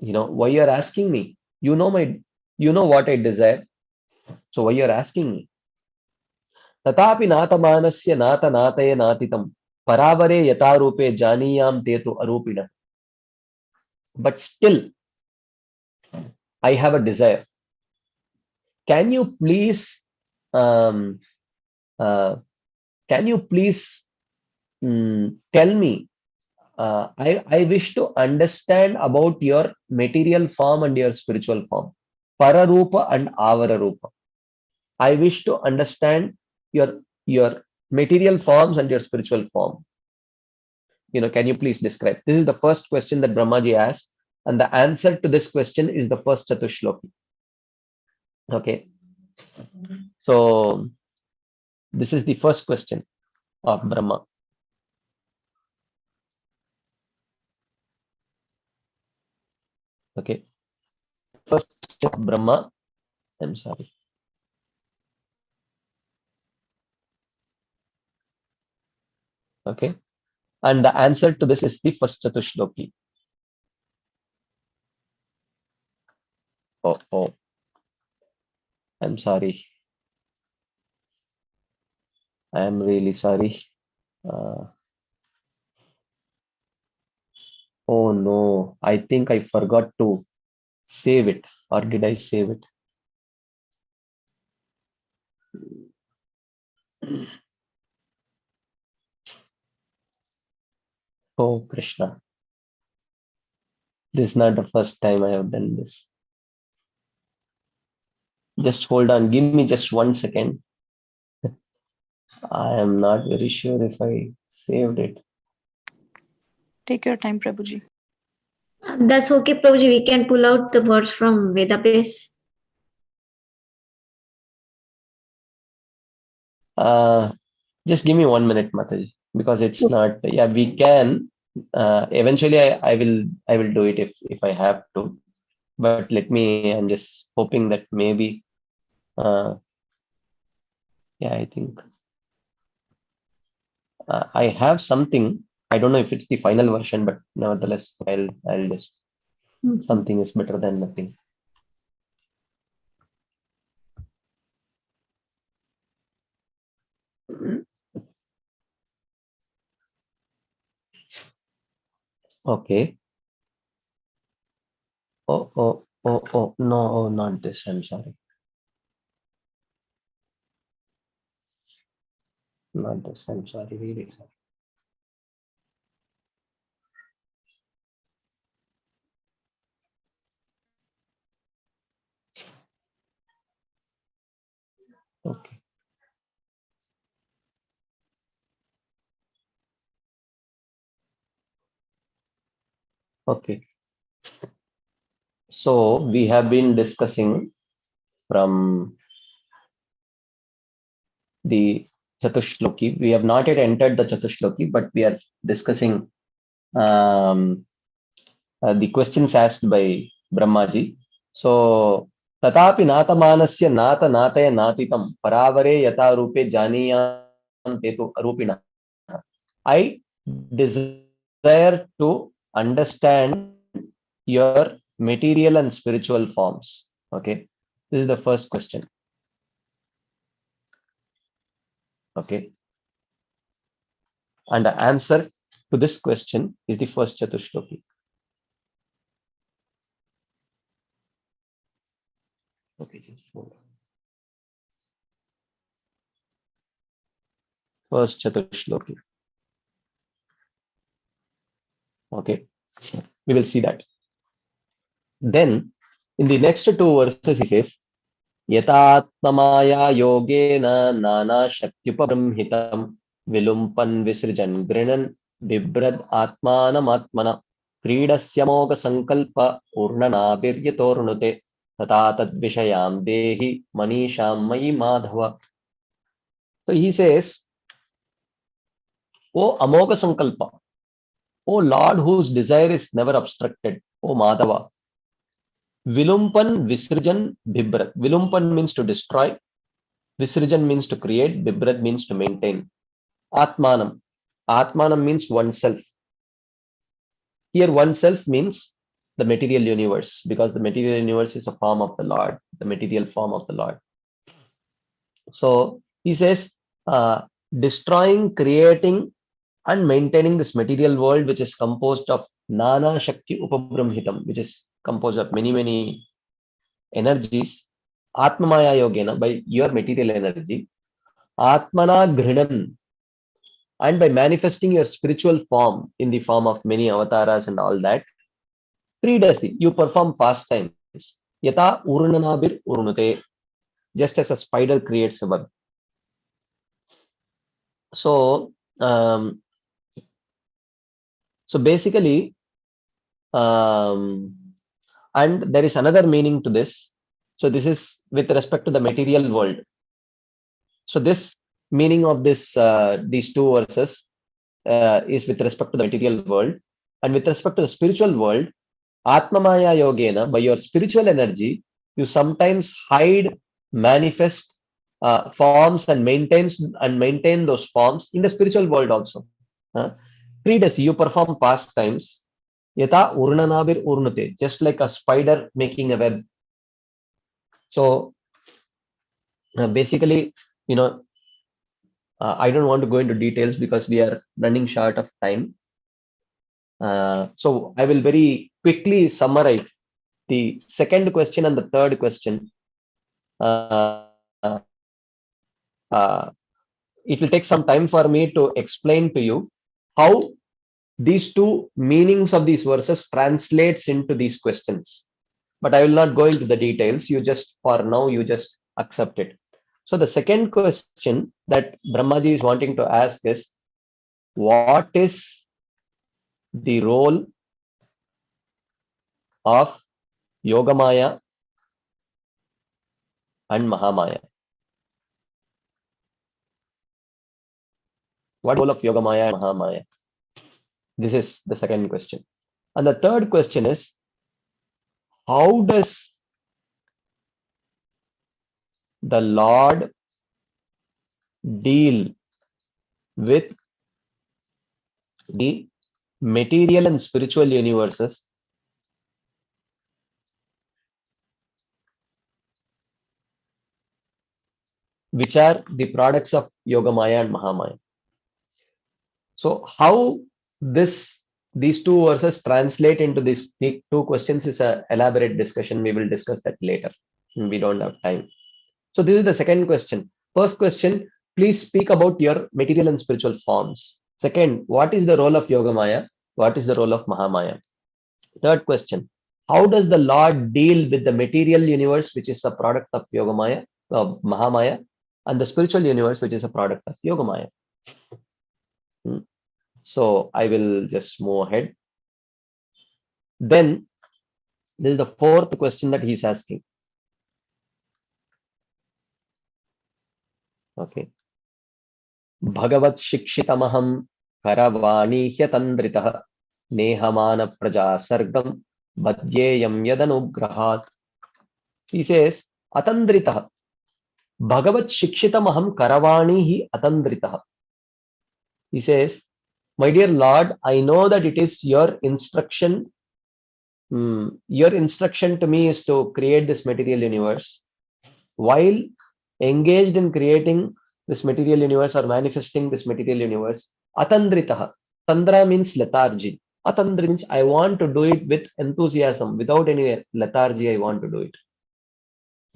You know why you are asking me. You know what I desire. So why you are asking me? Tatapi nata manasya nata nataya natitam paravare yatarupe janiyam tetu arupina. But still, I have a desire. Can you please tell me? I wish to understand about your material form and your spiritual form, Pararupa and Avararupa. I wish to understand your material forms and your spiritual form. Can you please describe? This is the first question that Brahmaji asked, and the answer to this question is the first Chatushloki. Okay, so this is the first question of Brahma. Okay, first of Brahma. I'm sorry. Okay, and the answer to this is the first Chatushloki. Oh, I'm sorry. I am really sorry. Oh no, I think I forgot to save it, or did I save it? Oh Krishna, this is not the first time I have done this. Just hold on, give me just 1 second. I am not very sure if I saved it. Take your time, Prabhuji. That's okay, Prabhuji. We can pull out the words from Vedabase. Just give me 1 minute, Mataji. because it's not. Yeah, we can. Eventually, I will do it if I have to. But let me. I'm just hoping that maybe. Yeah, I think I have something. I don't know if it's the final version, but nevertheless, I'll just. Something is better than nothing. Okay. Oh, no, not this. I'm sorry. Not this. I'm sorry. Really sorry. Okay. Okay. So we have been discussing from the Chatushloki. We have not yet entered the Chatushloki, but we are discussing the questions asked by Brahmaji. So tatapi natamanasya nata nataya natitam paravare yata rupe janiyam tetu arupina. I desire to understand your material and spiritual forms. Okay, this is the first question. Okay, and the answer to this question is the first Chatushloki. Okay, just hold on. First Chatushloki. Okay, we will see that. Then in the next two verses he says, Yatatmaya yogena nana shaktyupabrahmitam vilumpan visrijan grinan bibrad atmanam atmana क्रीडस्यमोघ संकल्प ऊर्णनाभिर्यतोर्णुते तथा तद्विषयां देहि मनीषां मयि Madhav. So he says, O Amoga Sankalpa, O Lord whose desire is never obstructed, O Madhava, Vilumpan Visrijan Bibrat. Vilumpan means to destroy, Visrijan means to create, Bibrat means to maintain. Atmanam. Atmanam means oneself. Here oneself means the material universe, because the material universe is a form of the Lord, the material form of the Lord. So he says, destroying, creating, and maintaining this material world, which is composed of Nana Shakti Upabrahmitam, which is composed of many energies, Atmamaya Yogena, by your material energy, AtmanaGhrinan, and by manifesting your spiritual form in the form of many avatars and all that, Kridasi, you perform pastimes. Yata Urnanabir Urnute, just as a spider creates a web. So, basically, and there is another meaning to this. So this is with respect to the material world. So this meaning of this these two verses is with respect to the material world, and with respect to the spiritual world, Atmamaya Yogena, by your spiritual energy, you sometimes hide, manifest forms and maintain those forms in the spiritual world also. Kridasi, you perform pastimes. Yata Urnanabir Urnute, just like a spider making a web. So basically, I don't want to go into details because we are running short of time. So I will very quickly summarize the second question and the third question. It will take some time for me to explain to you how these two meanings of these verses translates into these questions. But I will not go into the details. You just, for now, you just accept it. So the second question that Brahmaji is wanting to ask is, what is the role of Yogamaya and Mahamaya? What is the role of Yogamaya and Mahamaya? This is the second question. And the third question is, how does the Lord deal with the material and spiritual universes which are the products of Yogamaya and Mahamaya? So how these two verses translate into these two questions is an elaborate discussion. We will discuss that later. We don't have time. So this is the second question. First question, please speak about your material and spiritual forms. Second, what is the role of Yogamaya? What is the role of Mahamaya? Third question, how does the Lord deal with the material universe, which is a product of Yogamaya, Mahamaya, and the spiritual universe, which is a product of Yogamaya? So I will just move ahead. Then this is the fourth question that he's asking. Okay. Bhagavat shikshitamaham karavani hyatandritah nehamana praja sargam badhyeyam yadanugrahat. He says, atandritah. Bhagavat shikshitamaham karavani hi atandritah. He says, my dear Lord, I know that it is your instruction. Your instruction to me is to create this material universe. While engaged in creating this material universe or manifesting this material universe, atandritah. Tandra means lethargy. Atandri means I want to do it with enthusiasm, without any lethargy. I want to do it.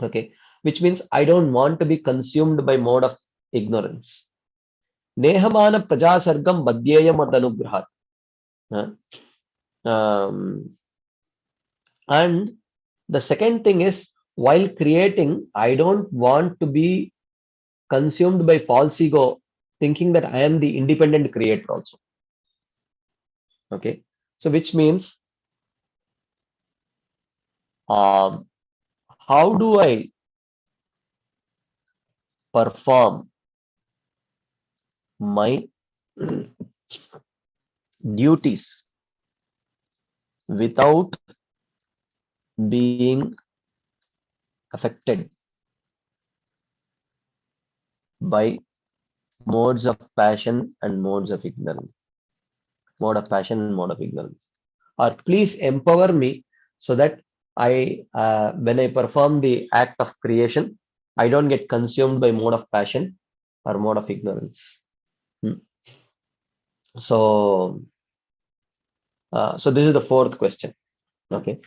Okay, which means I don't want to be consumed by mode of ignorance. Nehamana prajasargam badhyeyam adanugrahat. And the second thing is, while creating, I don't want to be consumed by false ego, thinking that I am the independent creator also. Okay, so which means, how do I perform my duties without being affected by modes of passion and modes of ignorance? Mode of passion and mode of ignorance. Or please empower me so that I, when I perform the act of creation, I don't get consumed by mode of passion or mode of ignorance. So, so this is the fourth question. Okay.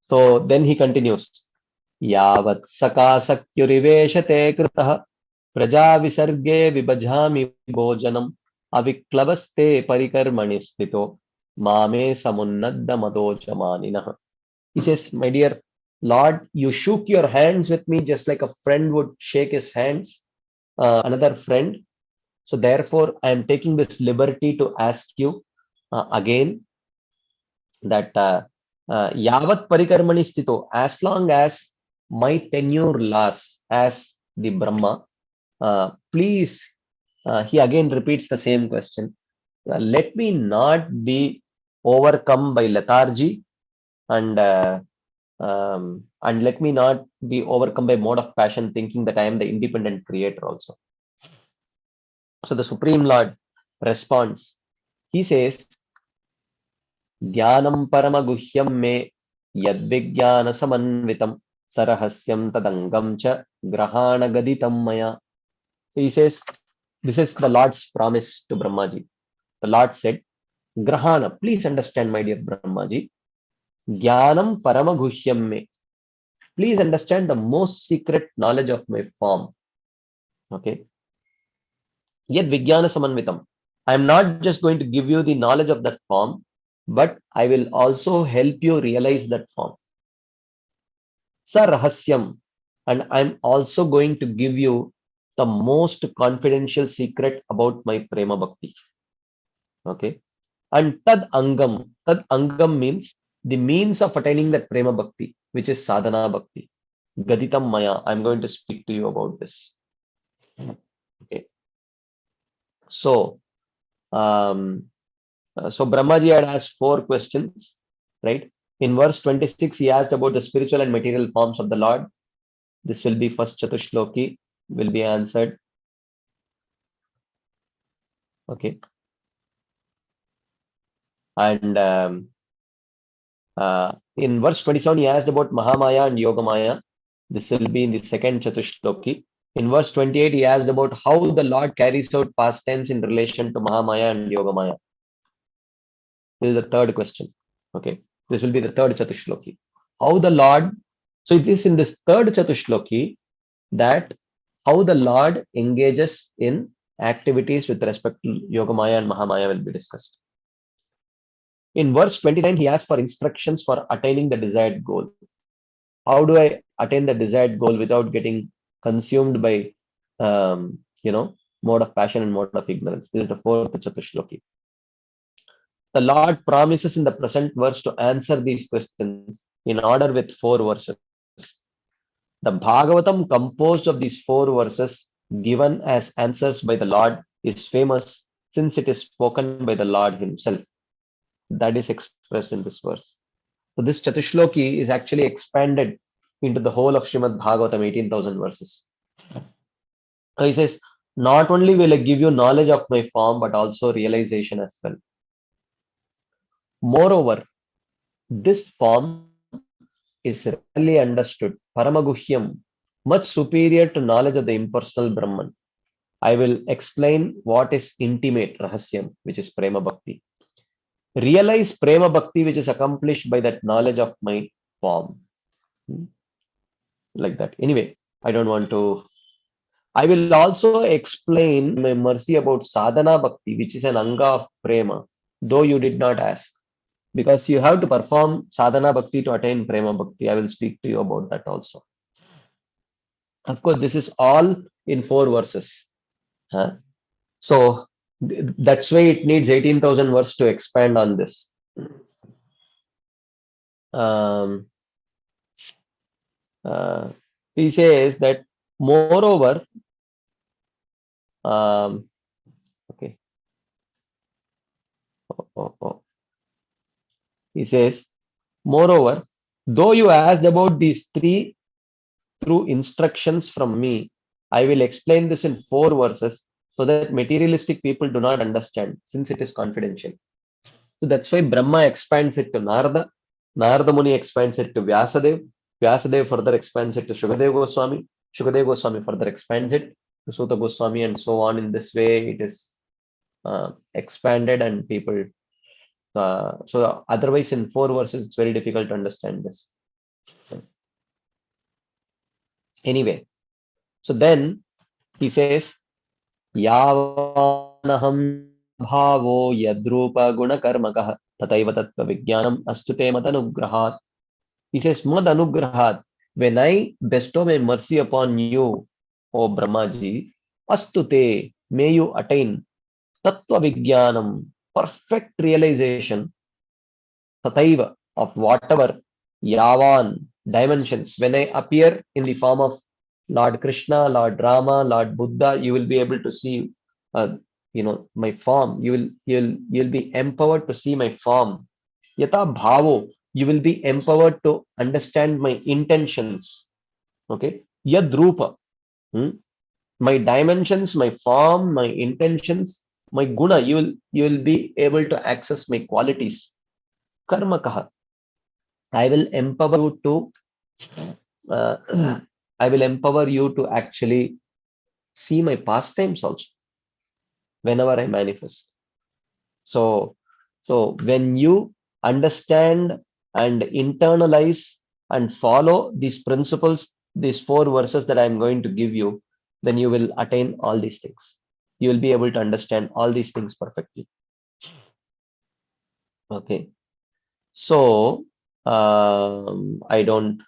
So then he continues. Yavat sakasakyuriveshate kritah praja visarge vibhajami bhojanam aviklavaste parikarmani sthito mame samunnadda madochamaninaha. He says, my dear Lord, you shook your hands with me just like a friend would shake his hands, another friend. So therefore, I am taking this liberty to ask you again that yavat parikarmani sthito, as long as my tenure lasts as the Brahma, please, he again repeats the same question. Let me not be overcome by lethargy and let me not be overcome by mode of passion, thinking that I am the independent creator also. So the Supreme Lord responds. He says, Jnanam paramaguhyam me yadvigyana samanvitam sarahasyam tadangam cha grahana gaditam maya. He says, this is the Lord's promise to Brahmaji. The Lord said, Grahana, please understand, my dear Brahmaji, Jnanam paramaguhyam me. Please understand the most secret knowledge of my form. Okay. Yet Vijnana Samanvitam. I am not just going to give you the knowledge of that form, but I will also help you realize that form. Sa Rahasyam. And I'm also going to give you the most confidential secret about my Prema Bhakti. Okay. And Tad Angam. Tad Angam means the means of attaining that Prema Bhakti, which is Sadhana Bhakti. Gaditam Maya. I'm going to speak to you about this. Okay. So So Brahmaji had asked 4 questions, right? In verse 26, he asked about the spiritual and material forms of the Lord. This will be first Chatushloki, will be answered. Okay. And in verse 27, he asked about Mahamaya and Yogamaya. This will be in the second Chatushloki. In verse 28, he asked about how the Lord carries out pastimes in relation to Mahamaya and Yogamaya. This is the third question. Okay. This will be the third Chatushloki. How the Lord, so it is in this third Chatushloki that how the Lord engages in activities with respect to Yogamaya and Mahamaya will be discussed. In verse 29, he asked for instructions for attaining the desired goal. How do I attain the desired goal without getting consumed by, mode of passion and mode of ignorance? This is the fourth Chatushloki. The Lord promises in the present verse to answer these questions in order with 4 verses. The Bhagavatam, composed of these 4 verses given as answers by the Lord, is famous since it is spoken by the Lord himself. That is expressed in this verse. So this Chatushloki is actually expanded into the whole of Srimad Bhagavatam, 18,000 verses. So he says, not only will I give you knowledge of my form, but also realization as well. Moreover, this form is rarely understood, Paramaguhyam, much superior to knowledge of the impersonal Brahman. I will explain what is intimate Rahasyam, which is Prema Bhakti. Realize Prema Bhakti, which is accomplished by that knowledge of my form. Like that. Anyway, I don't want to. I will also explain my mercy about Sadhana Bhakti, which is an Anga of Prema, though you did not ask. Because you have to perform Sadhana Bhakti to attain Prema Bhakti. I will speak to you about that also. Of course, this is all in 4 verses. So that's why it needs 18,000 verses to expand on this. He says that moreover, okay. He says, moreover, though you asked about these 3 through instructions from me, I will explain this in 4 verses so that materialistic people do not understand, since it is confidential. So that's why Brahma expands it to Narada, Narada Muni expands it to Vyasadev, Vyasadev further expands it to Shukadev Goswami, Shukadev Goswami further expands it to Sutta Goswami, and so on. In this way, it is expanded, and people. So otherwise, in 4 verses, it's very difficult to understand this. Anyway, so then he says, Yavanaham bhavo yadrupa guna karmakah tataiva tattva vijnanam astute madanugrahat. He says, Madanugrahat, when I bestow my mercy upon you, O Brahmaji, astute, may you attain tattva vijnanam, perfect realization, tataiva, of whatever yavan, dimensions. When I appear in the form of Lord Krishna, Lord Rama, Lord Buddha, you will be able to see, my form. You'll be empowered to see my form. Yata bhavo, you will be empowered to understand my intentions. Okay, yadrupa, my dimensions, my form, my intentions, my guna. You will be able to access my qualities. Karmakaha, I will empower you to. I will empower you to actually see my pastimes also whenever I manifest. So when you understand and internalize and follow these principles, these 4 verses that I'm going to give you, then you will attain all these things. You will be able to understand all these things perfectly. Okay. So I don't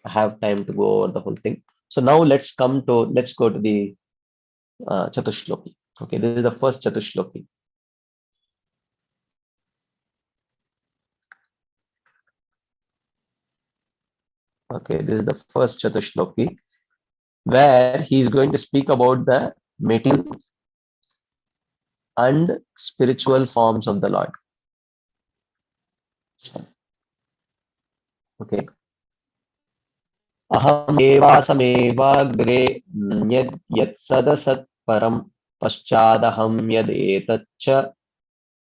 have time to go over the whole thing. So now let's go to the Chatushloki. Okay, this is the first Chatushloki. Okay, this is the first Chatushloki, where he is going to speak about the material and spiritual forms of the Lord. Okay. Aham evasamevagre nyad yat sadasat param paschadaham yad etaccha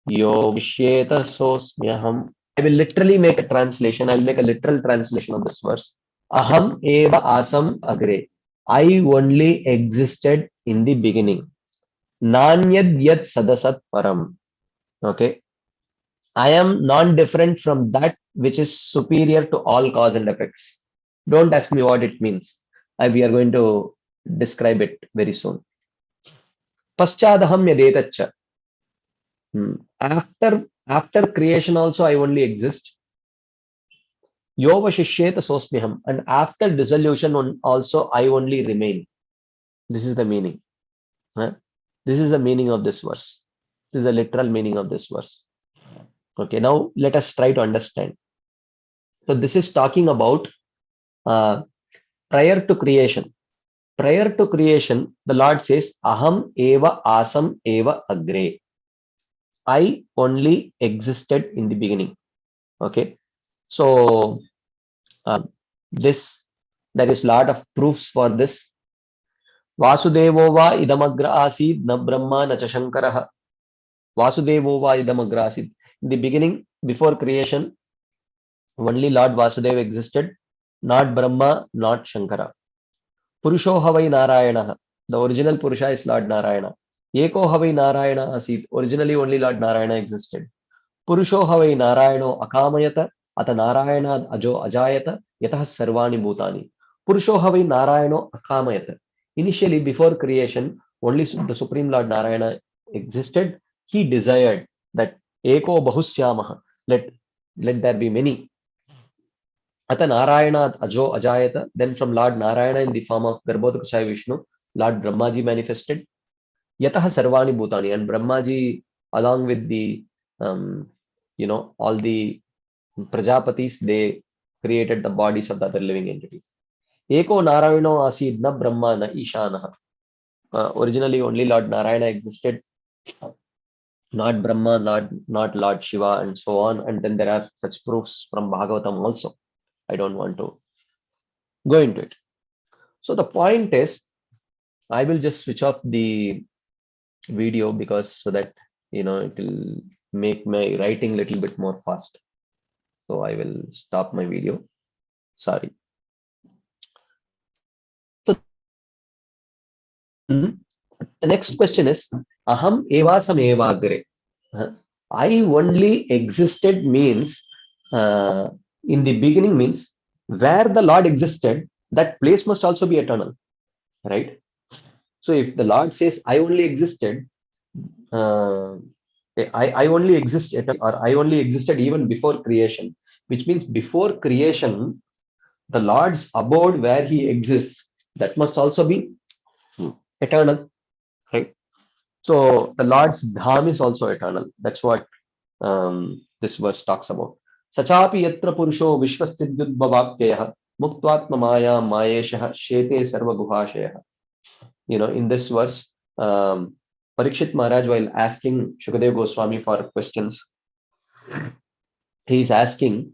yo vishyeta sosmyaham. I will literally make a translation. I will make a literal translation of this verse. Aham eva asam agre. I only existed in the beginning. Nanyad yat sadasat param. Okay. I am non-different from that which is superior to all cause and effects. Don't ask me what it means. We are going to describe it very soon. Paschadaham yadetacha. After creation also I only exist. Yova shishyeta sosmiham. And after dissolution also I only remain. This is the meaning. This is the meaning of this verse. This is the literal meaning of this verse. Okay, now let us try to understand. So this is talking about prior to creation. Prior to creation, the Lord says, Aham eva asam eva agre. I only existed in the beginning. Okay. So there is lot of proofs for this. Vasudevo va idamagra asid na brahma na cha shankaraha. Vasudevo va idamagra asid. In the beginning, before creation, only Lord Vasudeva existed, not Brahma, not Shankara. Purusho havai Narayana. The original Purusha is Lord Narayana. Eko havai Narayana asid. Originally only Lord Narayana existed. Purusho havai Narayano akamayata. Ata Narayana ajo ajayata. Yatah sarvani bhutani. Purusho havai Narayano akamayata. Initially, before creation, only the Supreme Lord Narayana existed. He desired that Eko bahusyamaha. Let there be many. Ata Narayana ajo ajayata. Then from Lord Narayana in the form of Garbhodakashaya Vishnu, Lord Brahmaji manifested. Yataha sarvani bhutani. And Brahmaji, along with the all the Prajapatis, they created the bodies of the other living entities. Eko Narayano asid na Brahma na Ishanaha. Originally only Lord Narayana existed, not Brahma, not Lord Shiva, and so on. And then there are such proofs from Bhagavatam also. I don't want to go into it. So the point is, I will just switch off the video because so that it will make my writing a little bit more fast. So I will stop my video. Sorry. So the next question is Aham evasam evagre. I only existed means in the beginning means where the Lord existed, that place must also be eternal, right? So if the Lord says I only existed, I only exist or I only existed even before creation, which means before creation, the Lord's abode where he exists, that must also be eternal, right? So the Lord's dham is also eternal. That's what this verse talks about. Sachapi yatra purusho vishvasthidyudbhavapyayah muktvatma maya mayeshah shete sarva guhashayah. In this verse, Parikshit Maharaj, while asking Shukadev Goswami for questions, he is asking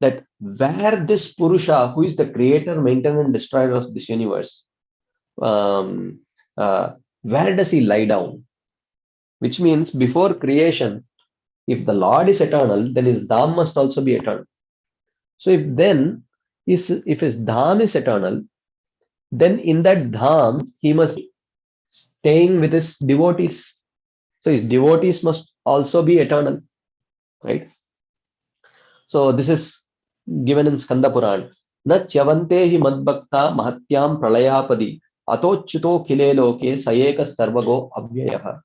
that where this Purusha, who is the creator, maintainer, and destroyer of this universe, where does he lie down? Which means before creation, if the Lord is eternal, then his dham must also be eternal. So if his dham is eternal, then in that dham he must be staying with his devotees. So his devotees must also be eternal, right? So this is given in Skanda Puran. Na chavante hi madbhakta mahatyam pralayapadi atochuto kile loke sayeka sarvago avyayah.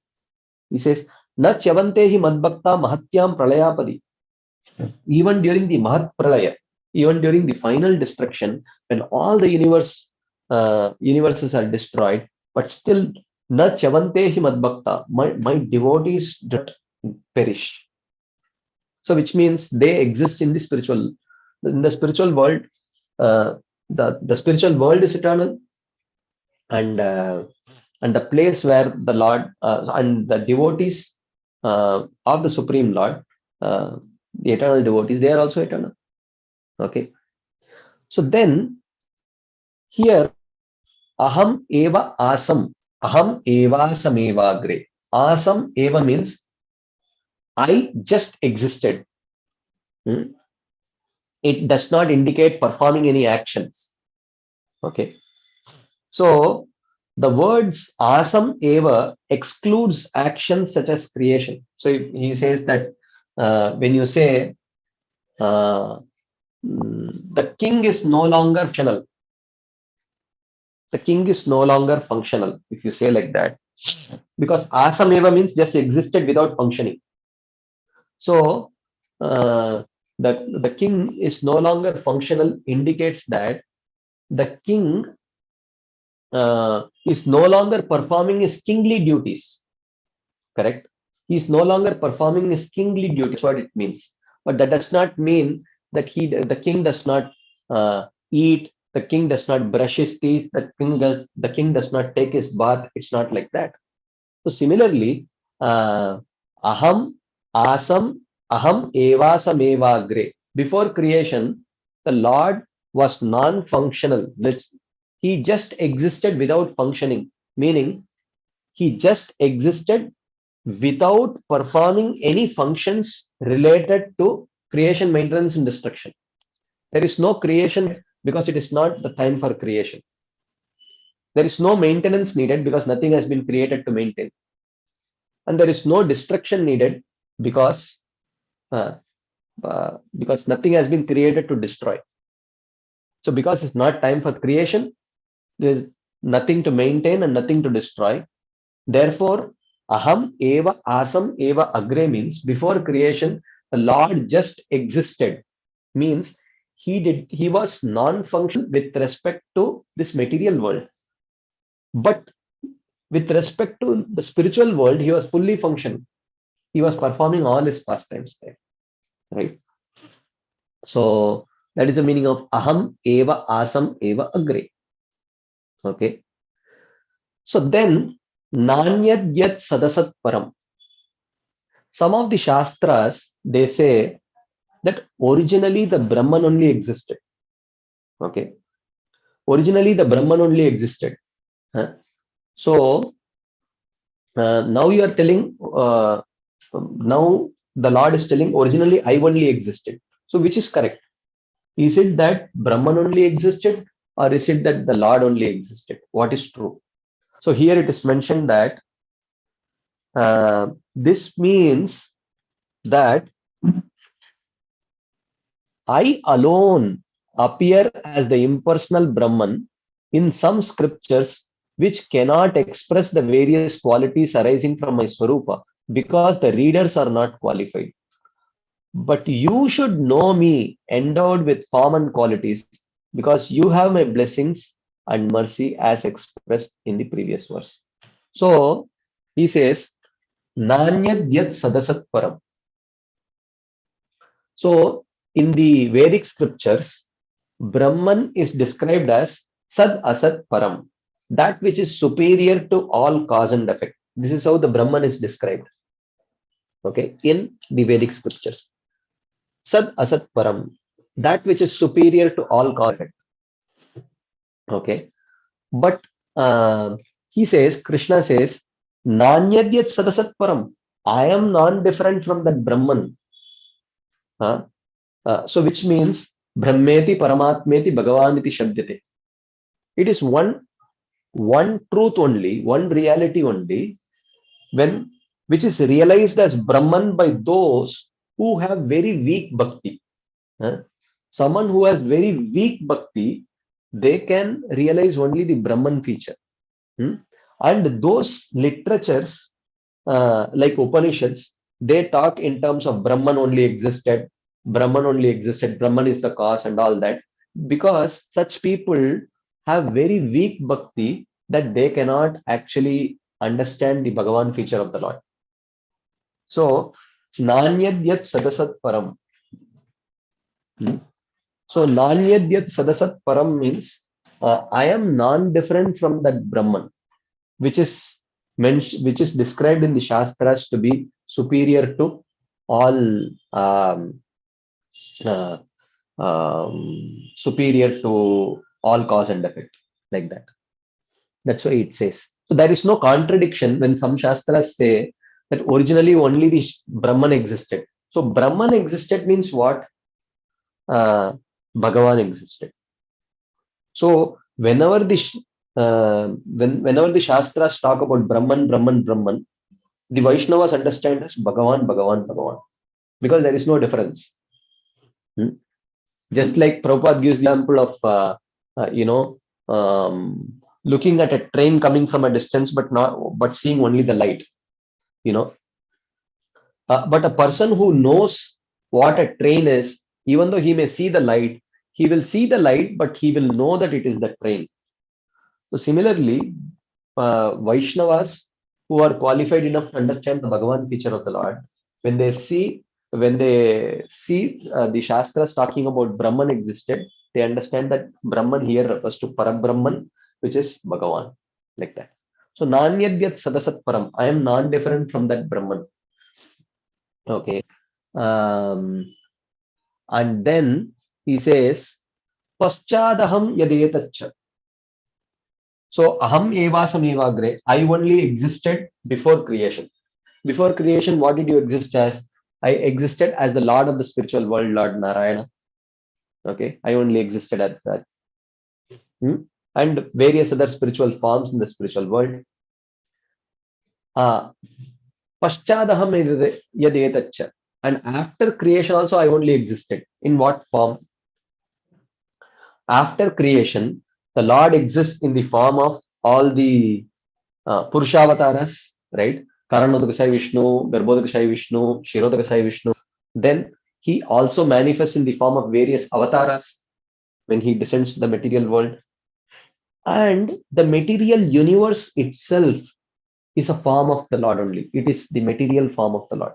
He says, Na chavante hi madbhakta mahatyam pralayapadi. Even during the Mahat Pralaya, even during the final destruction, when all the universes are destroyed, but still, na chavante hi madbhakta, my devotees don't perish. So which means they exist in the spiritual world. The spiritual world is eternal, and the place where the Lord and the devotees of the Supreme Lord, the eternal devotees, they are also eternal. Okay. So then here, aham eva asam, aham eva samevagre. Asam eva means I just existed. It does not indicate performing any actions. Okay. So the words asam eva excludes actions such as creation. So if he says that when you say the king is no longer functional, the king is no longer functional, if you say like that, because asam eva means just existed without functioning. So the king is no longer functional indicates that the king is no longer performing his kingly duties. Correct? He is no longer performing his kingly duties. What it means, but that does not mean that the king does not eat. The king does not brush his teeth. The king does not take his bath. It's not like that. So similarly, aham, asam, aham, evasam, evagre. Before creation, the Lord was non-functional. He just existed without functioning, meaning he just existed without performing any functions related to creation, maintenance, and destruction. There is no creation because it is not the time for creation. There is no maintenance needed because nothing has been created to maintain. And there is no destruction needed because nothing has been created to destroy. So because it's not time for creation, there is nothing to maintain and nothing to destroy. Therefore, aham eva asam eva agre means before creation, the Lord just existed. Means he was non-functional with respect to this material world. But with respect to the spiritual world, he was fully functional. He was performing all his pastimes there. Right? So that is the meaning of aham eva asam eva agre. Okay. So then nanyad yat sadasat param. Some of the Shastras, they say that originally the Brahman only existed. Okay. Originally the Brahman only existed. So now you are telling, now the Lord is telling originally I only existed. So which is correct? Is it that Brahman only existed or is it that the Lord only existed? What is true? So here it is mentioned that this means that I alone appear as the impersonal Brahman in some scriptures which cannot express the various qualities arising from my Swarupa because the readers are not qualified. But you should know me endowed with form and qualities because you have my blessings and mercy as expressed in the previous verse. So he says, Nanyad yat sadasat param. So in the Vedic scriptures, Brahman is described as Sad Asat Param, that which is superior to all cause and effect. This is how the Brahman is described. Okay, in the Vedic scriptures. Sad Asat Param, that which is superior to all cause and effect. Okay, but he says, Krishna says, Nanyadyat Sadasat Param. I am non-different from that Brahman. So which means Brahmeti Paramatmeti Bhagavaniti Shabdyate. It is one truth only, one reality only, which is realized as Brahman by those who have very weak bhakti. Someone who has very weak bhakti, they can realize only the Brahman feature. And those literatures like Upanishads, they talk in terms of Brahman only existed, Brahman only existed, Brahman is the cause and all that, because such people have very weak bhakti that they cannot actually understand the Bhagavan feature of the Lord. So, Nanyad yat sadasat param. So, Nanyad yat sadasat param means I am non-different from that Brahman, which is described in the Shastras to be superior to all uh, superior to all cause and effect, like that. That's why it says. So there is no contradiction when some Shastras say that originally only the Brahman existed. So Brahman existed means what? Bhagavan existed. So whenever the whenever the Shastras talk about Brahman, Brahman, Brahman, the Vaishnavas understand as Bhagavan, Bhagavan, Bhagavan, because there is no difference. Just like Prabhupada gives the example of looking at a train coming from a distance, but seeing only the light. But a person who knows what a train is, even though he may see the light, he will see the light, but he will know that it is the train. So similarly, Vaishnavas who are qualified enough to understand the Bhagavan feature of the Lord, when they see the Shastras talking about Brahman existed, they understand that Brahman here refers to Parabrahman, which is Bhagavan, like that. So Nanyadyat Sadasat Param, I am non-different from that Brahman. Okay. And then he says, Paschadaham yadetacha. So aham evasam evagre, I only existed before creation. Before creation, what did you exist as? I existed as the Lord of the spiritual world, Lord Narayana. Okay, I only existed at that. And various other spiritual forms in the spiritual world. Paschadaham yadetacha. And after creation also, I only existed. In what form? After creation, the Lord exists in the form of all the Purushavasaras, right? Karanodakasai Vishnu, Garbhodakasai Vishnu, Shirodakasai Vishnu. Then he also manifests in the form of various avatars when he descends to the material world. And the material universe itself is a form of the Lord only. It is the material form of the Lord,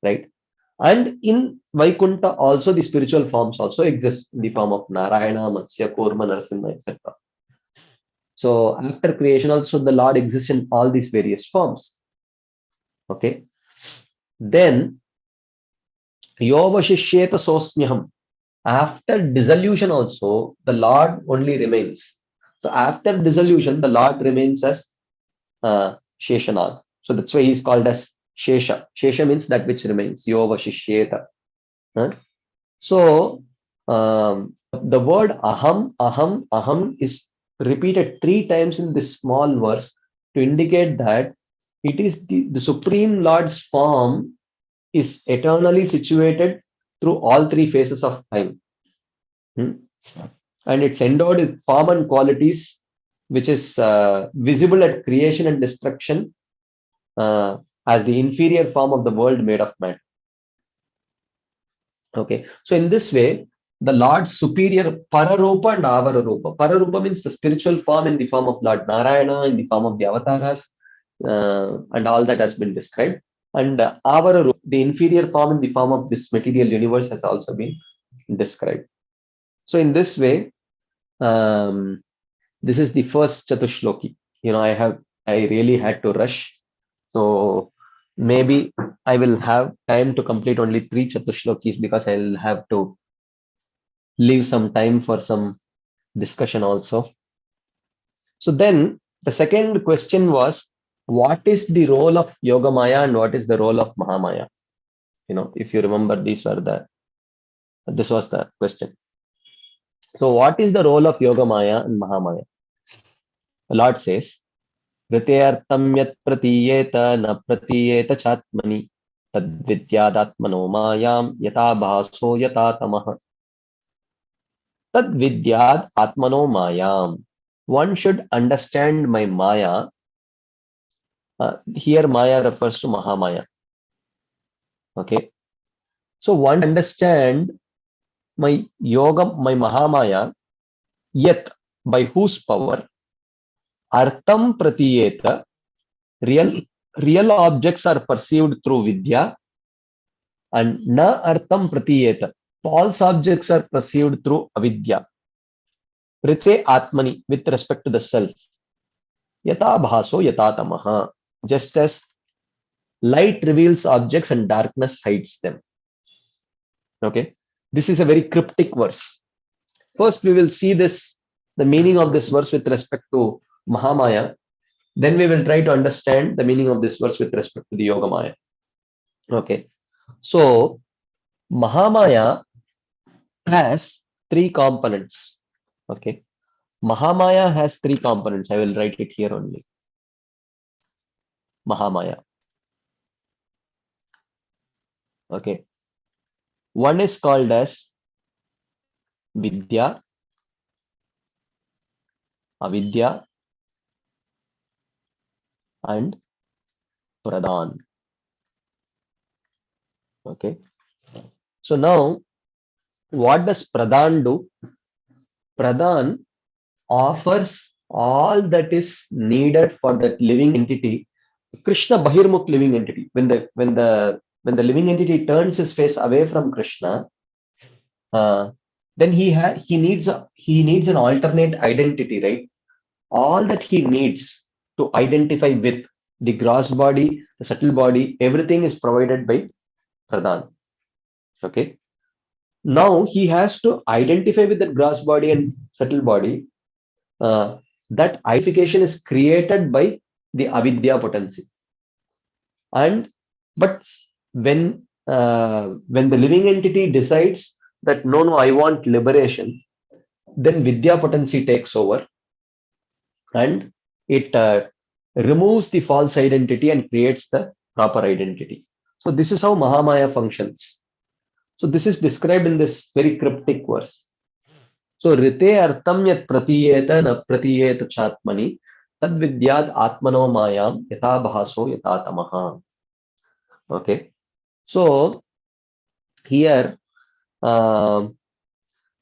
right? And in Vaikuntha also the spiritual forms also exist in the form of Narayana, Matsya, Kurma, Narasimha, etc. So after creation also the Lord exists in all these various forms. Okay. Then Yovashishyeta Sosmyaham. After dissolution also the Lord only remains. So after dissolution the Lord remains as Sheshanath. So that's why he is called as Shesha. Shesha means that which remains. Yovashishyeta. So the word aham, aham, aham is repeated 3 times in this small verse to indicate that it is the Supreme Lord's form is eternally situated through all 3 phases of time. And it's endowed with form and qualities which is visible at creation and destruction as the inferior form of the world made of matter. Okay, so in this way, the Lord's superior Pararupa and Avararupa. Pararupa means the spiritual form in the form of Lord Narayana, in the form of the avatars, and all that has been described. And Avararupa, the inferior form in the form of this material universe, has also been described. So in this way, this is the first Chatushloki. I really had to rush. So maybe I will have time to complete only 3 Chatushlokis because I will have to leave some time for some discussion also. So then the second question was, what is the role of Yogamaya and what is the role of Mahamaya? If you remember, this was the question. So what is the role of Yogamaya and Mahamaya? The Lord says, Ritayartam yat pratiyeta na pratiyeta chatmani tad vidyadatmano mayam yata bhaso yata tamaha. Tad vidyad atmano mayam. One should understand my maya. Here maya refers to Mahamaya. Okay. So one understand my yoga, my Mahamaya, yet by whose power artham pratiyeta, real objects are perceived through vidya, and na artham pratiyeta, false objects are perceived through avidya. Rite atmani, with respect to the self. Yata bhaso yata tamaha, just as Light reveals objects and darkness hides them. Okay, this is a very cryptic verse. First, we will see this, the meaning of this verse with respect to Mahamaya. Then we will try to understand the meaning of this verse with respect to the Yogamaya. Okay, so Mahamaya has three components. Okay, Mahamaya has three components. I will write it here only. Mahamaya. Okay, one is called as Vidya, Avidya, and Pradhan. Okay, so now what does Pradhan do? Pradhan offers all that is needed for that living entity, Krishna Bahirmukh living entity. When the living entity turns his face away from Krishna, then he needs an alternate identity, right? All that he needs to identify with, the gross body, the subtle body, everything is provided by Pradhan. Okay. Now he has to identify with the gross body and subtle body. That identification is created by the avidya potency. But when the living entity decides that no, I want liberation, then vidya potency takes over and it removes the false identity and creates the proper identity. So this is how Mahamaya functions. So this is described in this very cryptic verse. So rite artam yat pratiyeta na pratiyeta chatmani tad vidyad atmano mayam yata bhaso yata tamaha. Okay, so here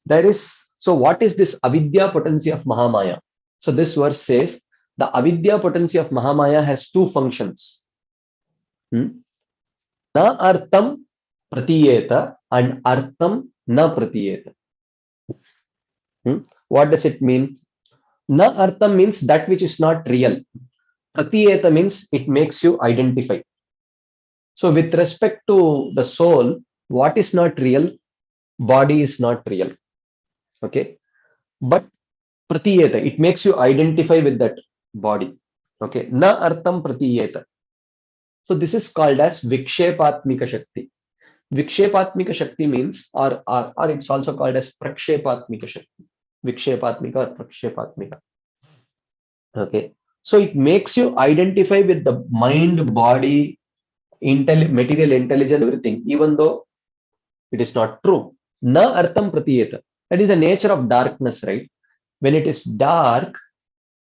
there is, so what is this avidya potency of Mahamaya? So this verse says the avidya potency of Mahamaya has two functions. Na artam pratiyeta and artam na pratiyeta. What does it mean? Na artam means that which is not real. Pratiyeta means it makes you identify. So with respect to the soul, what is not real? Body is not real. Okay, but pratiyeta, it makes you identify with that body. Okay, na artam pratiyeta. So this is called as vikshepatmika shakti. Vikshepatmika shakti means, or it's also called as prakshepatmika shakti. Vikshepatmika or prakshepatmika. Okay, so it makes you identify with the mind, body, material intelligence, everything, even though it is not true. Na artam pratiyeta. That is the nature of darkness, right? When it is dark,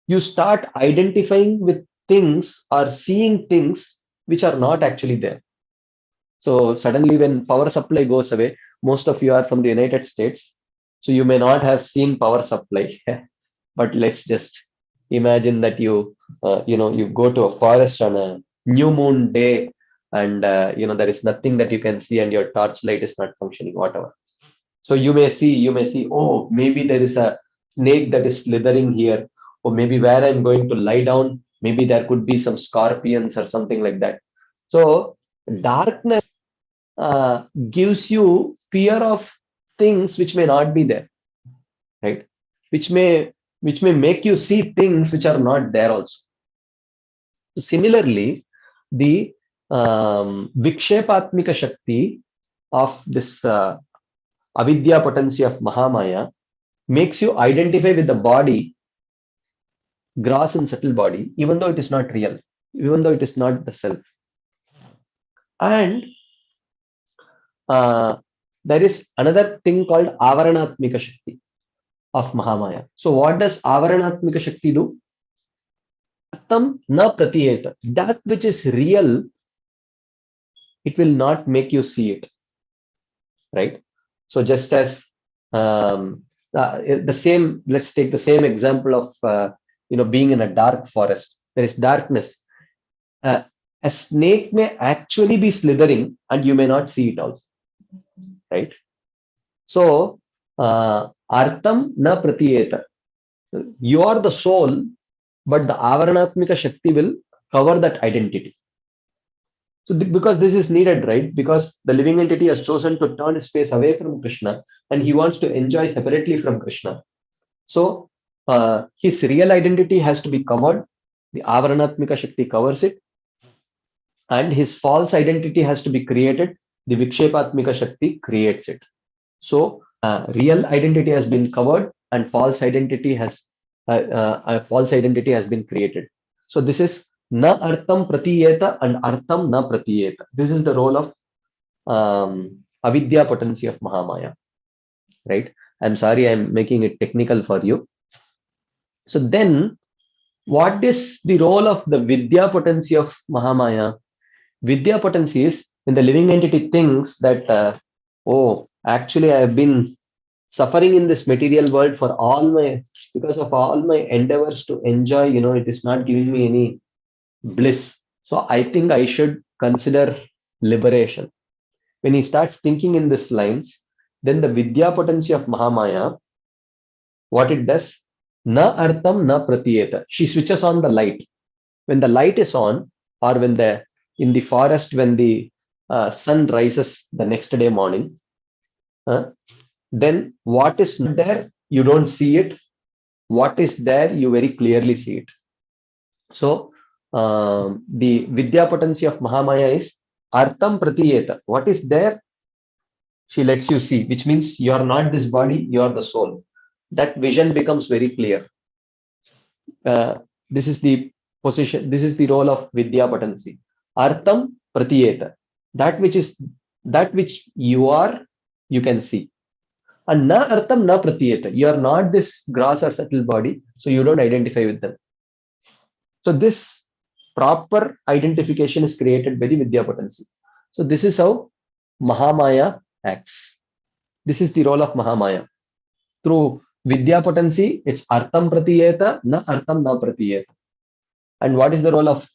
you start identifying with things or seeing things which are not actually there. So suddenly when power supply goes away, most of you are from the United States, so you may not have seen power supply. But let's just imagine that you go to a forest on a new moon day and there is nothing that you can see and your torchlight is not functioning, whatever. So you may see, oh, maybe there is a snake that is slithering here, or maybe where I'm going to lie down, maybe there could be some scorpions or something like that. So darkness gives you fear of things which may not be there, right? Which may make you see things which are not there also. So similarly, the vikshepatmika shakti of this avidya potency of Mahamaya makes you identify with the body, gross and subtle body, even though it is not real, even though it is not the self. And there is another thing called avaranatmika shakti of Mahamaya. So what does avaranatmika shakti do? Atam na pratiyeta. That which is real, it will not make you see it, right? So just as the same, let's take the same example of being in a dark forest. There is darkness. A snake may actually be slithering and you may not see it also, right? So artam na pratiyeta. You are the soul, but the avaranatmika shakti will cover that identity. So because this is needed, right? Because the living entity has chosen to turn his face away from Krishna and he wants to enjoy separately from Krishna. So his real identity has to be covered. The Avaranatmika Shakti covers it. And his false identity has to be created. The Vikshepatmika Shakti creates it. So real identity has been covered and false identity has been created. So this is na artham pratiyeta and artham na pratiyeta. This is the role of avidya potency of Mahamaya, right? I'm sorry, I'm making it technical for you. So then, what is the role of the vidya potency of Mahamaya? Vidya potency is when the living entity thinks that, oh, actually I have been suffering in this material world because of all my endeavors to enjoy, it is not giving me any bliss. So I think I should consider liberation. When he starts thinking in these lines, then the vidya potency of Mahamaya, what it does, na artham na pratiyeta. She switches on the light. When the light is on, or in the forest, when the sun rises the next day morning, then what is not there, you don't see it. What is there, you very clearly see it. So the vidya potency of Mahamaya is artham pratiyeta. What is there, she lets you see, which means you are not this body, you are the soul. That vision becomes very clear. This is the position, this is the role of vidya potency. Artham pratiyeta. That which you are, you can see. And na artham na pratiyeta. You are not this gross or subtle body, so you don't identify with them. So this proper identification is created by the vidya potency. So this is how Mahamaya acts. This is the role of Mahamaya. Through vidya potency, it's artham pratiyeta, na artham na pratiyeta. And what is the role of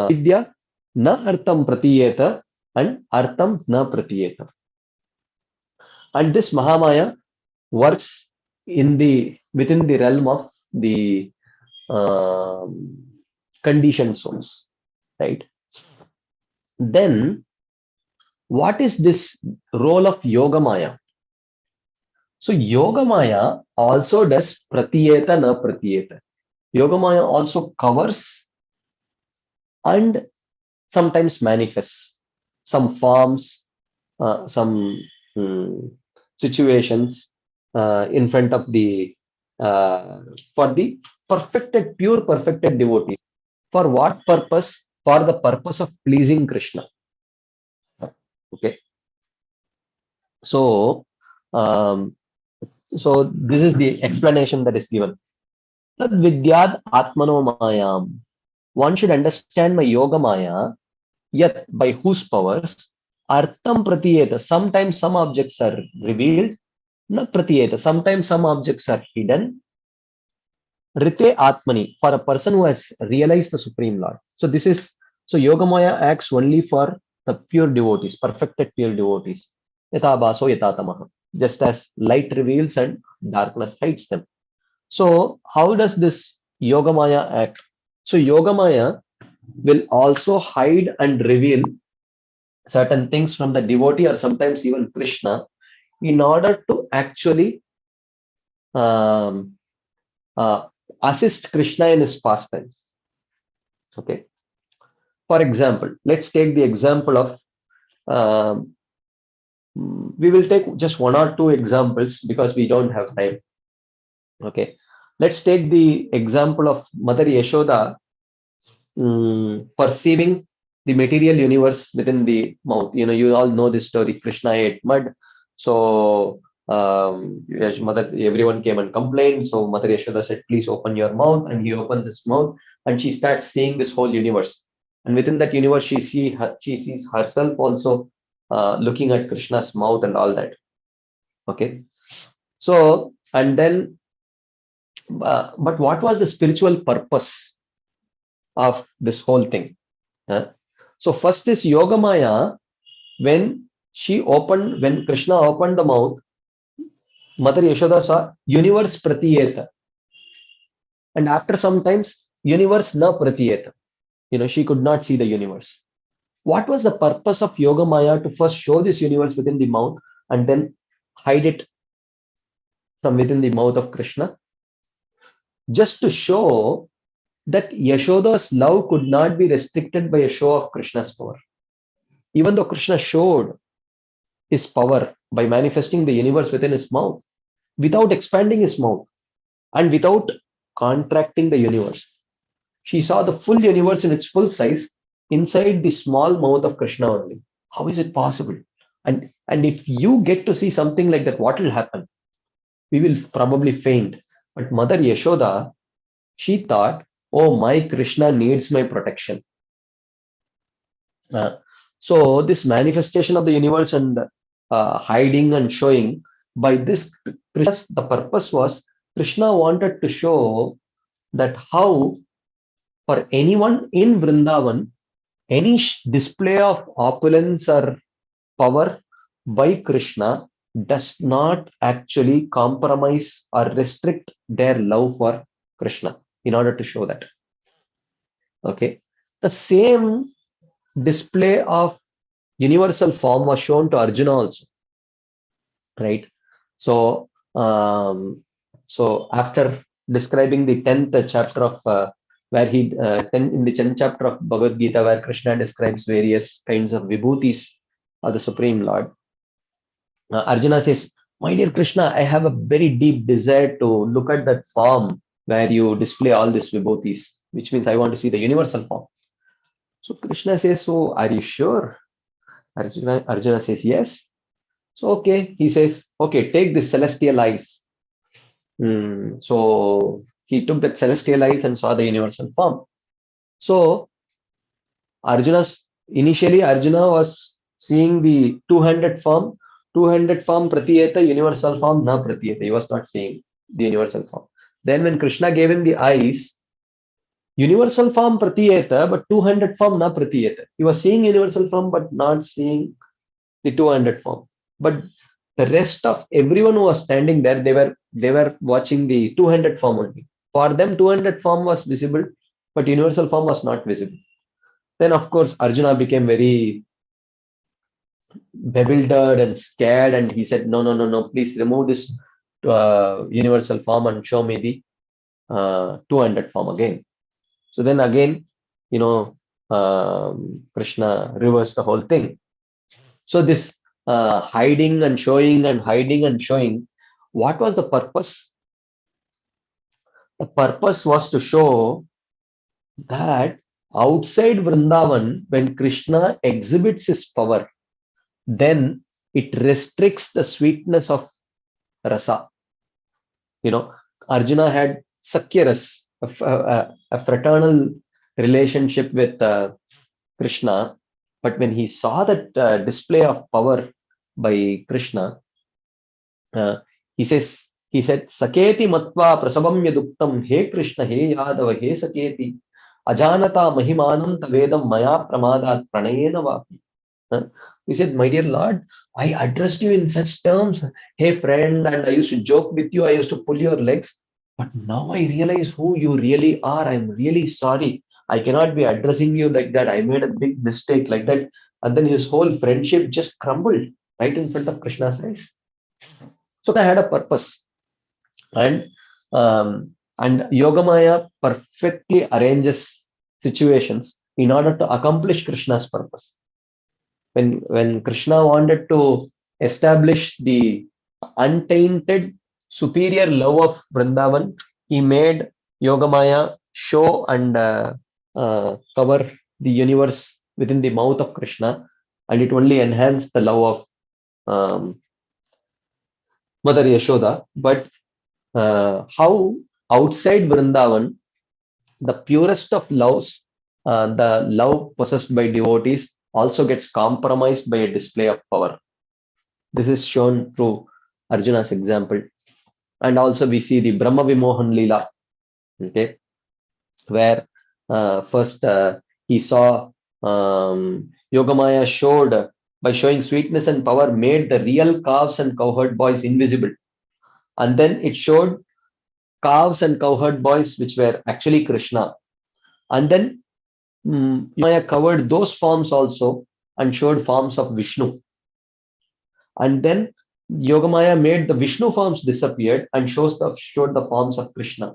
vidya? Na artham pratiyeta and artham na pratiyeta. And this Mahamaya works within the realm of the conditioned souls, right? Then what is this role of Yogamaya? So Yogamaya also does pratiyeta na pratiyeta. Yogamaya also covers and sometimes manifests some forms, some situations in front of the for the pure perfected devotee. For what purpose? For the purpose of pleasing Krishna. Okay. So this is the explanation that is given. Tad vidyad atmano mayam. One should understand my yoga maya, yet by whose powers artham pratiyeta. Sometimes some objects are revealed, na pratiyeta. Sometimes some objects are hidden. Rite atmani, for a person who has realized the Supreme Lord. So Yogamaya acts only for the pure devotees, perfected pure devotees. Yatha baso yatha tamaha. Just as light reveals and darkness hides them. So how does this Yogamaya act? So Yogamaya will also hide and reveal certain things from the devotee or sometimes even Krishna in order to actually assist Krishna in his pastimes. Okay. For example, let's take the example of we will take just one or two examples because we don't have time. Okay. Let's take the example of Mother Yashoda perceiving the material universe within the mouth. You all know this story. Krishna ate mud. So everyone came and complained. So Mother Yashoda said, please open your mouth. And he opens his mouth and she starts seeing this whole universe. And within that universe, she sees herself also looking at Krishna's mouth and all that. Okay. So, and then, but what was the spiritual purpose of this whole thing? So first is Yogamaya. When Krishna opened the mouth, Mother Yashoda saw universe pratiyeta. And after some times, universe na pratiyeta. She could not see the universe. What was the purpose of Yoga Maya to first show this universe within the mouth and then hide it from within the mouth of Krishna? Just to show that Yashoda's love could not be restricted by a show of Krishna's power. Even though Krishna showed his power by manifesting the universe within his mouth, without expanding his mouth and without contracting the universe, she saw the full universe in its full size inside the small mouth of Krishna only. How is it possible? And if you get to see something like that, what will happen? We will probably faint. But Mother Yashoda, she thought, oh, my Krishna needs my protection. So this manifestation of the universe and hiding and showing, by this, the purpose was Krishna wanted to show that how for anyone in Vrindavan, any display of opulence or power by Krishna does not actually compromise or restrict their love for Krishna, in order to show that. Okay. The same display of universal form was shown to Arjuna also. Right. So, so after describing the 10th chapter of where he in the 10th chapter of Bhagavad Gita, where Krishna describes various kinds of vibhutis of the Supreme Lord, Arjuna says, my dear Krishna, I have a very deep desire to look at that form where you display all these vibhutis, which means I want to see the universal form. So Krishna says, so are you sure? Arjuna says, yes. So, okay, he says, okay, take this celestial eyes. So he took that celestial eyes and saw the universal form. So initially Arjuna was seeing the two-handed form pratiyeta, universal form na pratiyeta. He was not seeing the universal form. Then when Krishna gave him the eyes, universal form pratiyeta, but two-handed form na pratiyeta. He was seeing universal form but not seeing the two-handed form. But the rest of everyone who was standing there, they were watching the two-handed form only. For them, two-handed form was visible, but universal form was not visible. Then, of course, Arjuna became very bewildered and scared, and he said, no, please remove this universal form and show me the two-handed form again. So then again, Krishna reversed the whole thing. So this hiding and showing and hiding and showing, what was the purpose? The purpose was to show that outside Vrindavan, when Krishna exhibits his power, then it restricts the sweetness of rasa. Arjuna had Sakyaras, a fraternal relationship with Krishna, but when he saw that display of power by Krishna, he said, Saketi matva prasabam yaduktam, he Krishna, he Yadava, he Saketi, ajanata mahimanam tavedam maya pramadat pranayena vapi. He said, my dear Lord, I addressed you in such terms, hey friend, and I used to joke with you, I used to pull your legs, but now I realize who you really are. I'm really sorry. I cannot be addressing you like that. I made a big mistake like that. And then his whole friendship just crumbled right in front of Krishna's eyes. So that had a purpose. And Yogamaya perfectly arranges situations in order to accomplish Krishna's purpose. When Krishna wanted to establish the untainted superior love of Vrindavan, he made Yogamaya show and cover the universe within the mouth of Krishna, and it only enhanced the love of Mother Yashoda. But how outside Vrindavan, the purest of loves, the love possessed by devotees, also gets compromised by a display of power. This is shown through Arjuna's example. And also we see the Brahma Vimohan Leela, okay, where first he saw Yogamaya showed, by showing sweetness and power, made the real calves and cowherd boys invisible. And then it showed calves and cowherd boys which were actually Krishna. And then Yogamaya covered those forms also and showed forms of Vishnu. And then Yogamaya made the Vishnu forms disappeared and showed the forms of Krishna.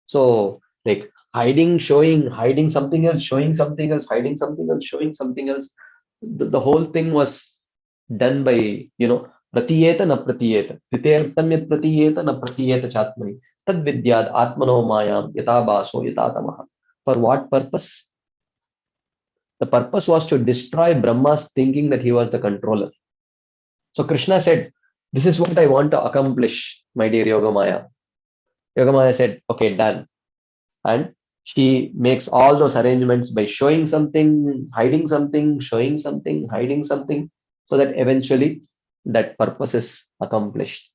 So like hiding, showing, hiding something else, showing something else, hiding something else, showing something else. The whole thing was done by, pratiyeta na pratiyeta. Prityartam yat pratiyeta na pratiyeta chatmani. Tad vidyad atmano mayam yata baso yata tamaha. For what purpose? The purpose was to destroy Brahma's thinking that he was the controller. So Krishna said, this is what I want to accomplish, my dear Yogamaya. Yogamaya said, okay, done. And she makes all those arrangements by showing something, hiding something, showing something, hiding something, so that eventually that purpose is accomplished.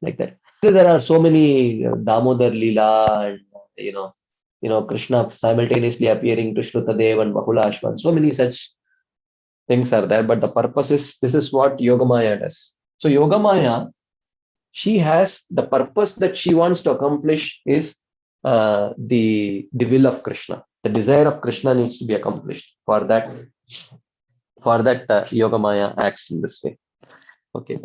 Like that. There are so many Damodar Leela and Krishna simultaneously appearing to Shrutadev and Bahulashvan. So many such things are there, but the purpose is, this is what Yogamaya does. So Yogamaya, she has the purpose that she wants to accomplish is the will of Krishna. The desire of Krishna needs to be accomplished. For that Yogamaya acts in this way. Okay.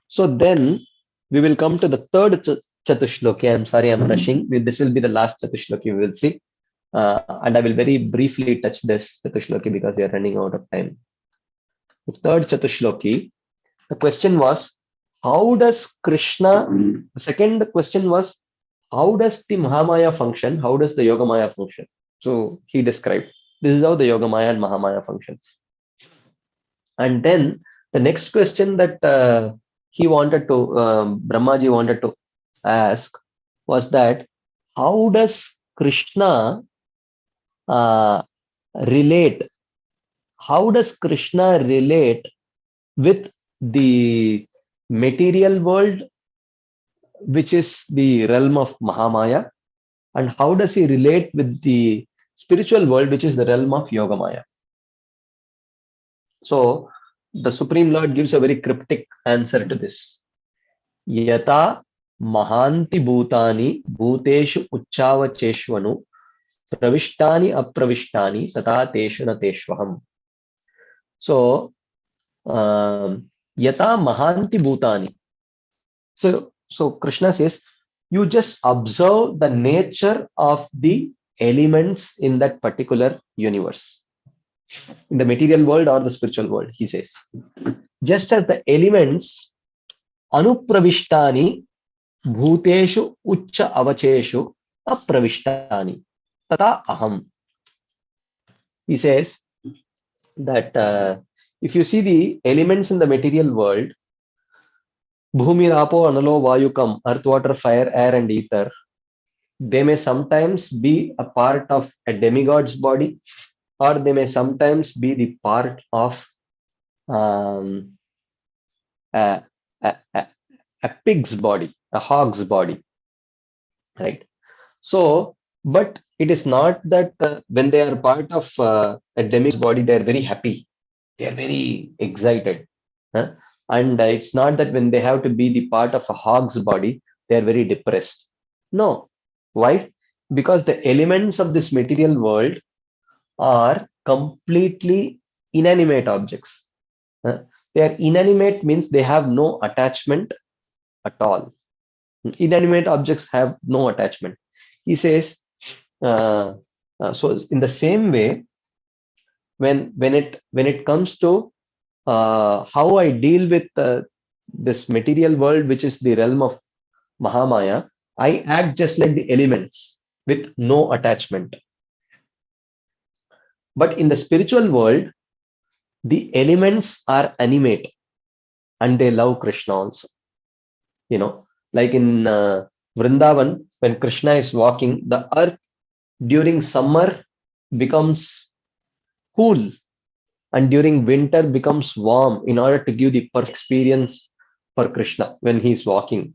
So then we will come to the third Chatushloki. I'm sorry, I'm rushing. This will be the last Chatushloki we will see. And I will very briefly touch this Chatushloki because we are running out of time. The third Chatushloki, the question was, how does Krishna, the second question was, how does the Mahamaya function? How does the Yogamaya function? So he described, this is how the Yogamaya and Mahamaya functions. And then the next question that Brahmaji wanted to ask was that, how does Krishna relate? How does Krishna relate with the material world, which is the realm of Mahamaya, and how does he relate with the spiritual world, which is the realm of Yogamaya? So the Supreme Lord gives a very cryptic answer to this. Yata mahanti bhutani bhuteshu uchavacheshvanu pravishtani apravishtani tata teshu na teshvaham. So yata mahanti bhutani. So Krishna says, you just observe the nature of the elements in that particular universe, in the material world or the spiritual world, he says. Just as the elements anupravishtani bhuteshu ucha avacheshu apravishtani tata aham. He says that if you see the elements in the material world, Bhumi, Apo, Analo, Vayukam, earth, water, fire, air, and ether, they may sometimes be a part of a demigod's body, or they may sometimes be the part of a pig's body, a hog's body, right? So, but it is not that when they are part of a demigod's body, they are very happy, they are very excited. Huh? And it's not that when they have to be the part of a hog's body, they are very depressed. No. Why? Because the elements of this material world are completely inanimate objects. They are inanimate means they have no attachment at all. Inanimate objects have no attachment. He says, so in the same way, when it comes to how I deal with this material world, which is the realm of Mahamaya, I act just like the elements with no attachment. But in the spiritual world, the elements are animate and they love Krishna also. Like in Vrindavan, when Krishna is walking, the earth during summer becomes cool and during winter becomes warm in order to give the perfect experience for Krishna when he is walking.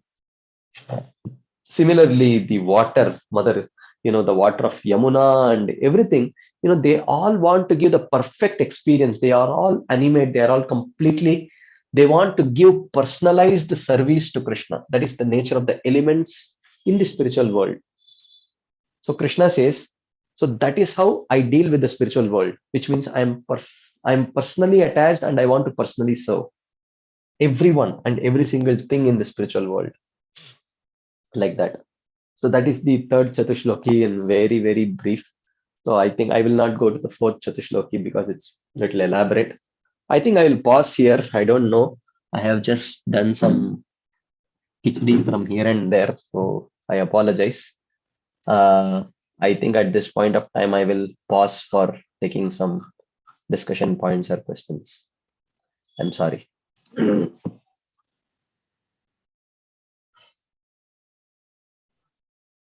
Similarly, the water, the water of Yamuna and everything, they all want to give the perfect experience. They are all animate. They are all completely, they want to give personalized service to Krishna. That is the nature of the elements in the spiritual world. So Krishna says, So that is how I deal with the spiritual world, which means I'm personally attached and I want to personally serve everyone and every single thing in the spiritual world, like that. So that is the third Chatushloki in very, very brief. So I think I will not go to the fourth Chatushloki because it's a little elaborate. I think I will pause here. I don't know. I have just done some khichdi from here and there, so I apologize. I think at this point of time, I will pause for taking some discussion points or questions. I'm sorry.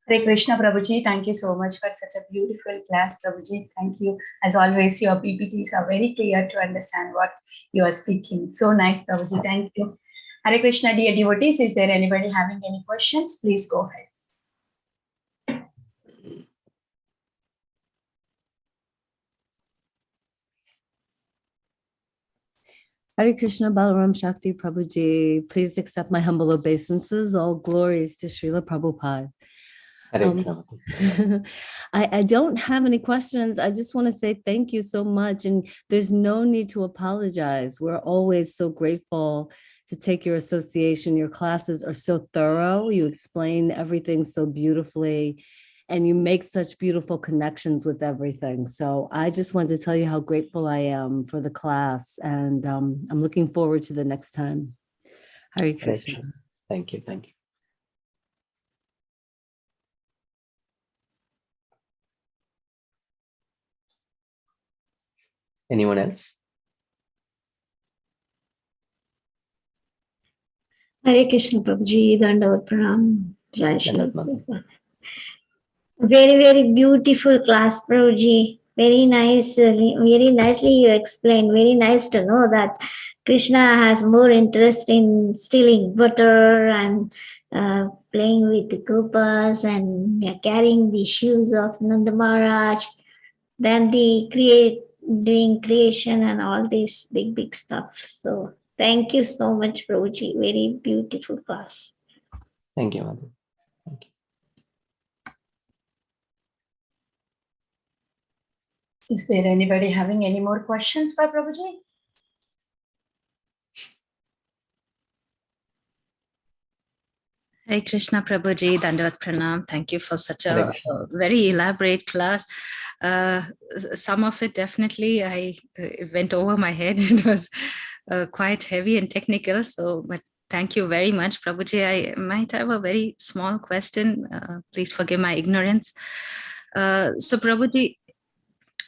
Hare Krishna, Prabhuji. Thank you so much for such a beautiful class, Prabhuji. Thank you. As always, your PPTs are very clear to understand what you are speaking. So nice, Prabhuji. Thank you. Hare Krishna, dear devotees. Is there anybody having any questions? Please go ahead. Hare Krishna, Balaram, Shakti, Prabhuji. Please accept my humble obeisances. All glories to Srila Prabhupada. I don't have any questions. I just want to say thank you so much. And there's no need to apologize. We're always so grateful to take your association. Your classes are so thorough. You explain everything so beautifully. And you make such beautiful connections with everything. So I just wanted to tell you how grateful I am for the class. And I'm looking forward to the next time. Hare Krishna. Thank you. Thank you. Anyone else? Hare Krishna, Prabhuji. Dandavat Pranam. Jai Shri. Very, very beautiful class, Prabhuji. Very nice, very nicely you explained. Very nice to know that Krishna has more interest in stealing butter and playing with the gopas and carrying the shoes of Nanda Maharaj than the doing creation and all this big stuff. So thank you so much, Prabhuji. Very beautiful class. Thank you, Madhu. Thank you. Is there anybody having any more questions for Prabhuji? Hare Krishna, Prabhuji, Dandavat Pranam. Thank you for such a very elaborate class. Some of it definitely it went over my head. It was quite heavy and technical. So, but thank you very much, Prabhuji. I might have a very small question. Please forgive my ignorance. So, Prabhuji,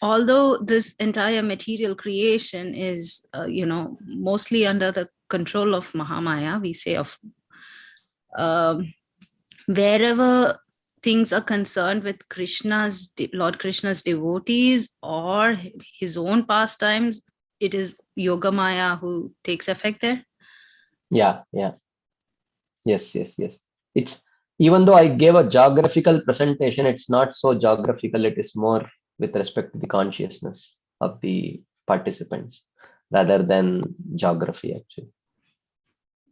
although this entire material creation is, mostly under the control of Mahamaya, we say of wherever things are concerned with Lord Krishna's devotees or his own pastimes, it is Yogamaya who takes effect there? Yeah. Yes. It's, even though I gave a geographical presentation, it's not so geographical. It is more with respect to the consciousness of the participants rather than geography, actually.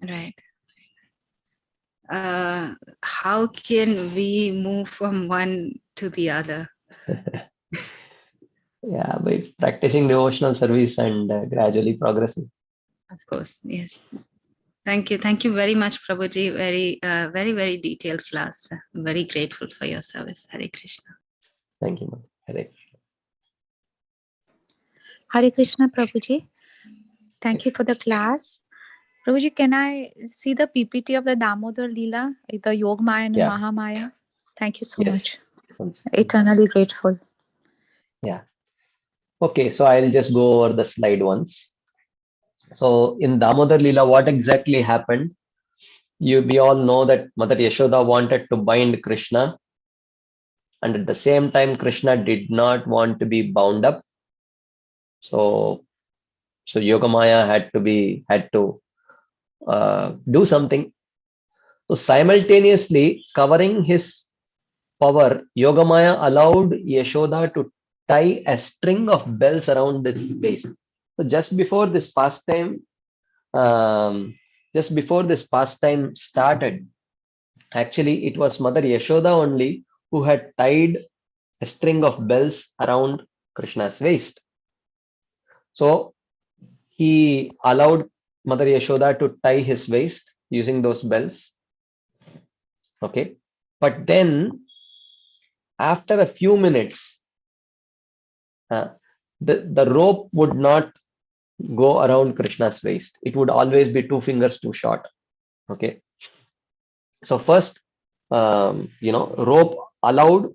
Right. How can we move from one to the other? Yeah, by practicing devotional service and gradually progressing. Of course, yes. Thank you. Thank you very much, Prabhuji. Very detailed class. I'm very grateful for your service. Hare Krishna. Thank you, Ma'am. Hare Krishna. Hare Krishna, Prabhuji. Thank you for the class. Prabhuji, can I see the PPT of the Damodar Leela, the Yogamaya and Mahamaya? Thank you so much. Eternally grateful. Yeah. Okay, so I'll just go over the slide once. So in Damodar Leela, what exactly happened? We all know that Mother Yashoda wanted to bind Krishna, and at the same time, Krishna did not want to be bound up. So Yogamaya had to do something. So simultaneously covering his power, Yogamaya allowed Yashoda to tie a string of bells around its waist. So just before this pastime started, actually it was Mother Yashoda only who had tied a string of bells around Krishna's waist. So he allowed Mother Yashoda to tie his waist using those bells. Okay. But then after a few minutes, the rope would not go around Krishna's waist. It would always be 2 fingers too short. Okay. So first, rope allowed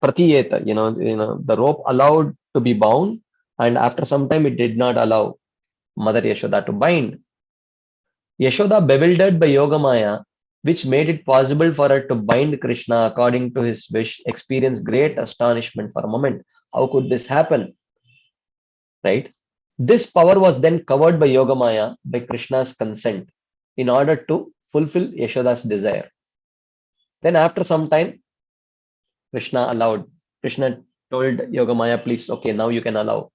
pratiyeta, the rope allowed to be bound, and after some time it did not allow Mother Yashoda to bind. Yashoda, bewildered by Yogamaya, which made it possible for her to bind Krishna according to his wish, experienced great astonishment for a moment. How could this happen? Right? This power was then covered by Yogamaya by Krishna's consent in order to fulfill Yashoda's desire. Then after some time, Krishna told Yogamaya, please, okay, now you can allow.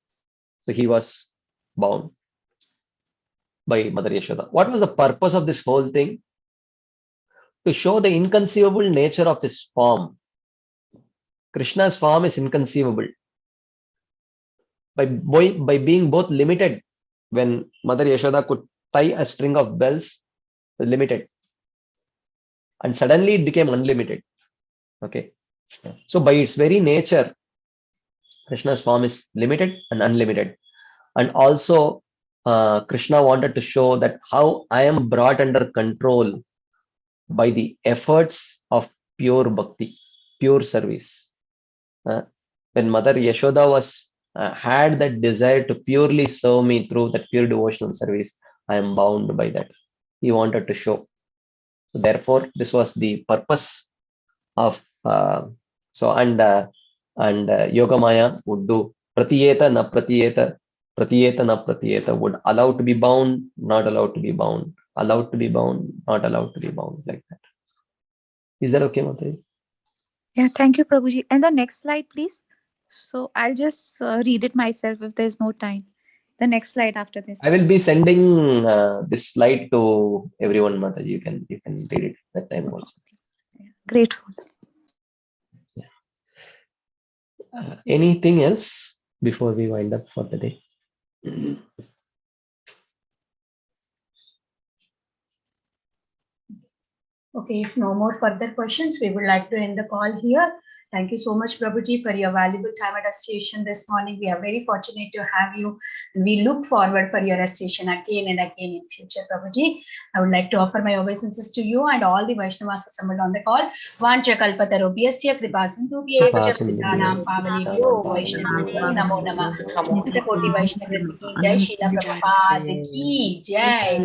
So he was bound by Mother Yashoda. What was the purpose of this whole thing? To show the inconceivable nature of his form. Krishna's form is inconceivable. By being both limited, when Mother Yashoda could tie a string of bells, limited. And suddenly it became unlimited. Okay. So by its very nature, Krishna's form is limited and unlimited. And also, Krishna wanted to show that how I am brought under control by the efforts of pure bhakti, pure service. When Mother Yashoda had that desire to purely serve me through that pure devotional service, I am bound by that. He wanted to show. So therefore, this was the purpose of Yogamaya would do pratiyeta na pratiyeta, pratiyeta na pratiyeta, would allow to be bound, not allowed to be bound, allowed to be bound, not allowed to be bound, like that. Is that okay, Mataji? Yeah, thank you, Prabhuji. And the next slide, please. So I'll just read it myself if there's no time. The next slide after this. I will be sending this slide to everyone, Mataji. You can read it that time also. Grateful. Anything else before we wind up for the day? Okay, if no more further questions, we would like to end the call here. Thank you so much, Prabhuji, for your valuable time at association this morning. We are very fortunate to have you. We look forward for your association again and again in future, Prabhuji. I would like to offer my obeisances to you and all the Vaishnavas assembled on the call. Vancha kalpatarubhyasya kripasindubhyev cha putranam pavanebhyo Vaishnavebhyo namo namah. Anantakoti Vaishnavriti ki jai, Srila Prabhupada ki jai,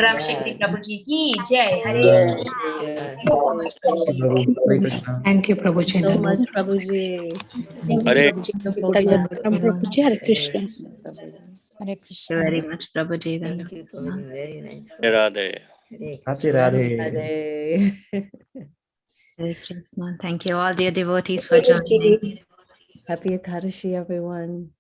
Ram Shakti Prabhuji ki jai. Hare Krishna. Thank you so much, Prabhuji. Thank you, Prabhuji. So much, Prabhuji. Thank you, Hare Prabhuji. Prabhuji. Prabhuji, Hare Krishna. Thank Hare you Krishna. very much, Prabhuji. Thank you, Prabhuji. Very nice. Radhe. Hare Radhe Krishna. Radhe. Hare Krishna. Thank you all dear devotees for joining. Happy Ekadashi, everyone.